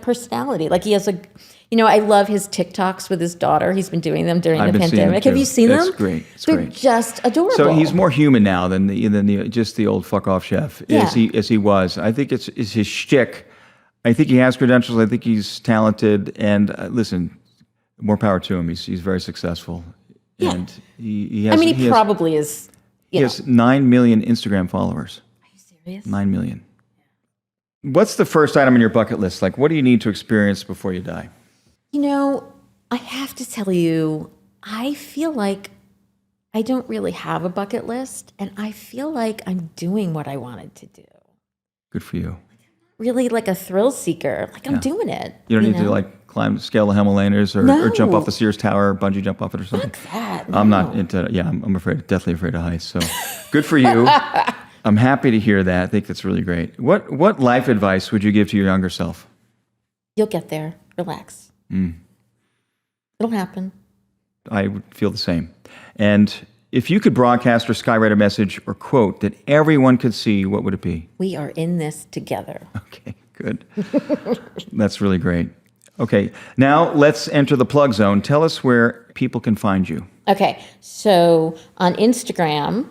Speaker 2: personality. Like, he has I love his TikToks with his daughter. He's been doing them during the pandemic. Have you seen them?
Speaker 1: It's great.
Speaker 2: They're just adorable.
Speaker 1: So he's more human now than just the old fuck off chef as he was. I think it's his shtick. I think he has credentials. I think he's talented. And listen, more power to him. He's very successful.
Speaker 2: Yeah.
Speaker 1: And he has.
Speaker 2: He probably is.
Speaker 1: He has 9 million Instagram followers.
Speaker 2: Are you serious?
Speaker 1: 9 million. What's the first item on your bucket list? Like, what do you need to experience before you die?
Speaker 2: I have to tell you, I feel like I don't really have a bucket list, and I feel like I'm doing what I wanted to do.
Speaker 1: Good for you.
Speaker 2: Really like a thrill seeker. Like, I'm doing it.
Speaker 1: You don't need to scale the Himalayas or jump off the Sears Tower, bungee jump off it or something.
Speaker 2: Fuck that.
Speaker 1: I'm not into. I'm definitely afraid of heights. So good for you. I'm happy to hear that. I think that's really great. What life advice would you give to your younger self?
Speaker 2: You'll get there. Relax. It'll happen.
Speaker 1: I would feel the same. And if you could broadcast or skywrite a message or quote that everyone could see, what would it be?
Speaker 2: We are in this together.
Speaker 1: Okay, good. That's really great. Okay, now let's enter the plug zone. Tell us where people can find you.
Speaker 2: Okay, so on Instagram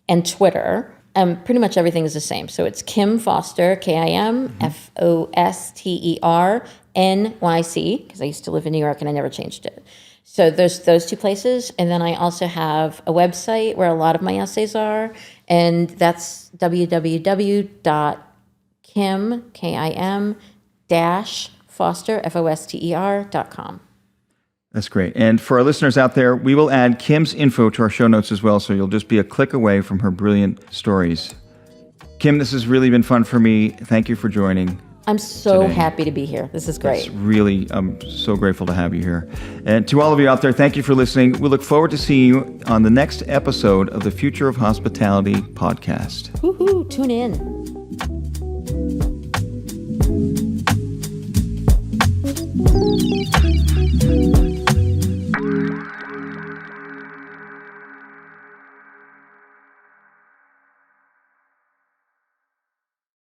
Speaker 2: and Twitter, pretty much everything is the same. So it's Kim Foster, KimFosterNYC, because I used to live in New York and I never changed it. So there's those 2 places. And then I also have a website where a lot of my essays are, and that's www.kim-foster.com.
Speaker 1: That's great. And for our listeners out there, we will add Kim's info to our show notes as well, so you'll just be a click away from her brilliant stories. Kim, this has really been fun for me. Thank you for joining.
Speaker 2: I'm so
Speaker 1: today.
Speaker 2: happy to be here. This is great.
Speaker 1: I'm so grateful to have you here. And to all of you out there, thank you for listening. We look forward to seeing you on the next episode of the Future of Hospitality podcast.
Speaker 2: Woohoo, tune in.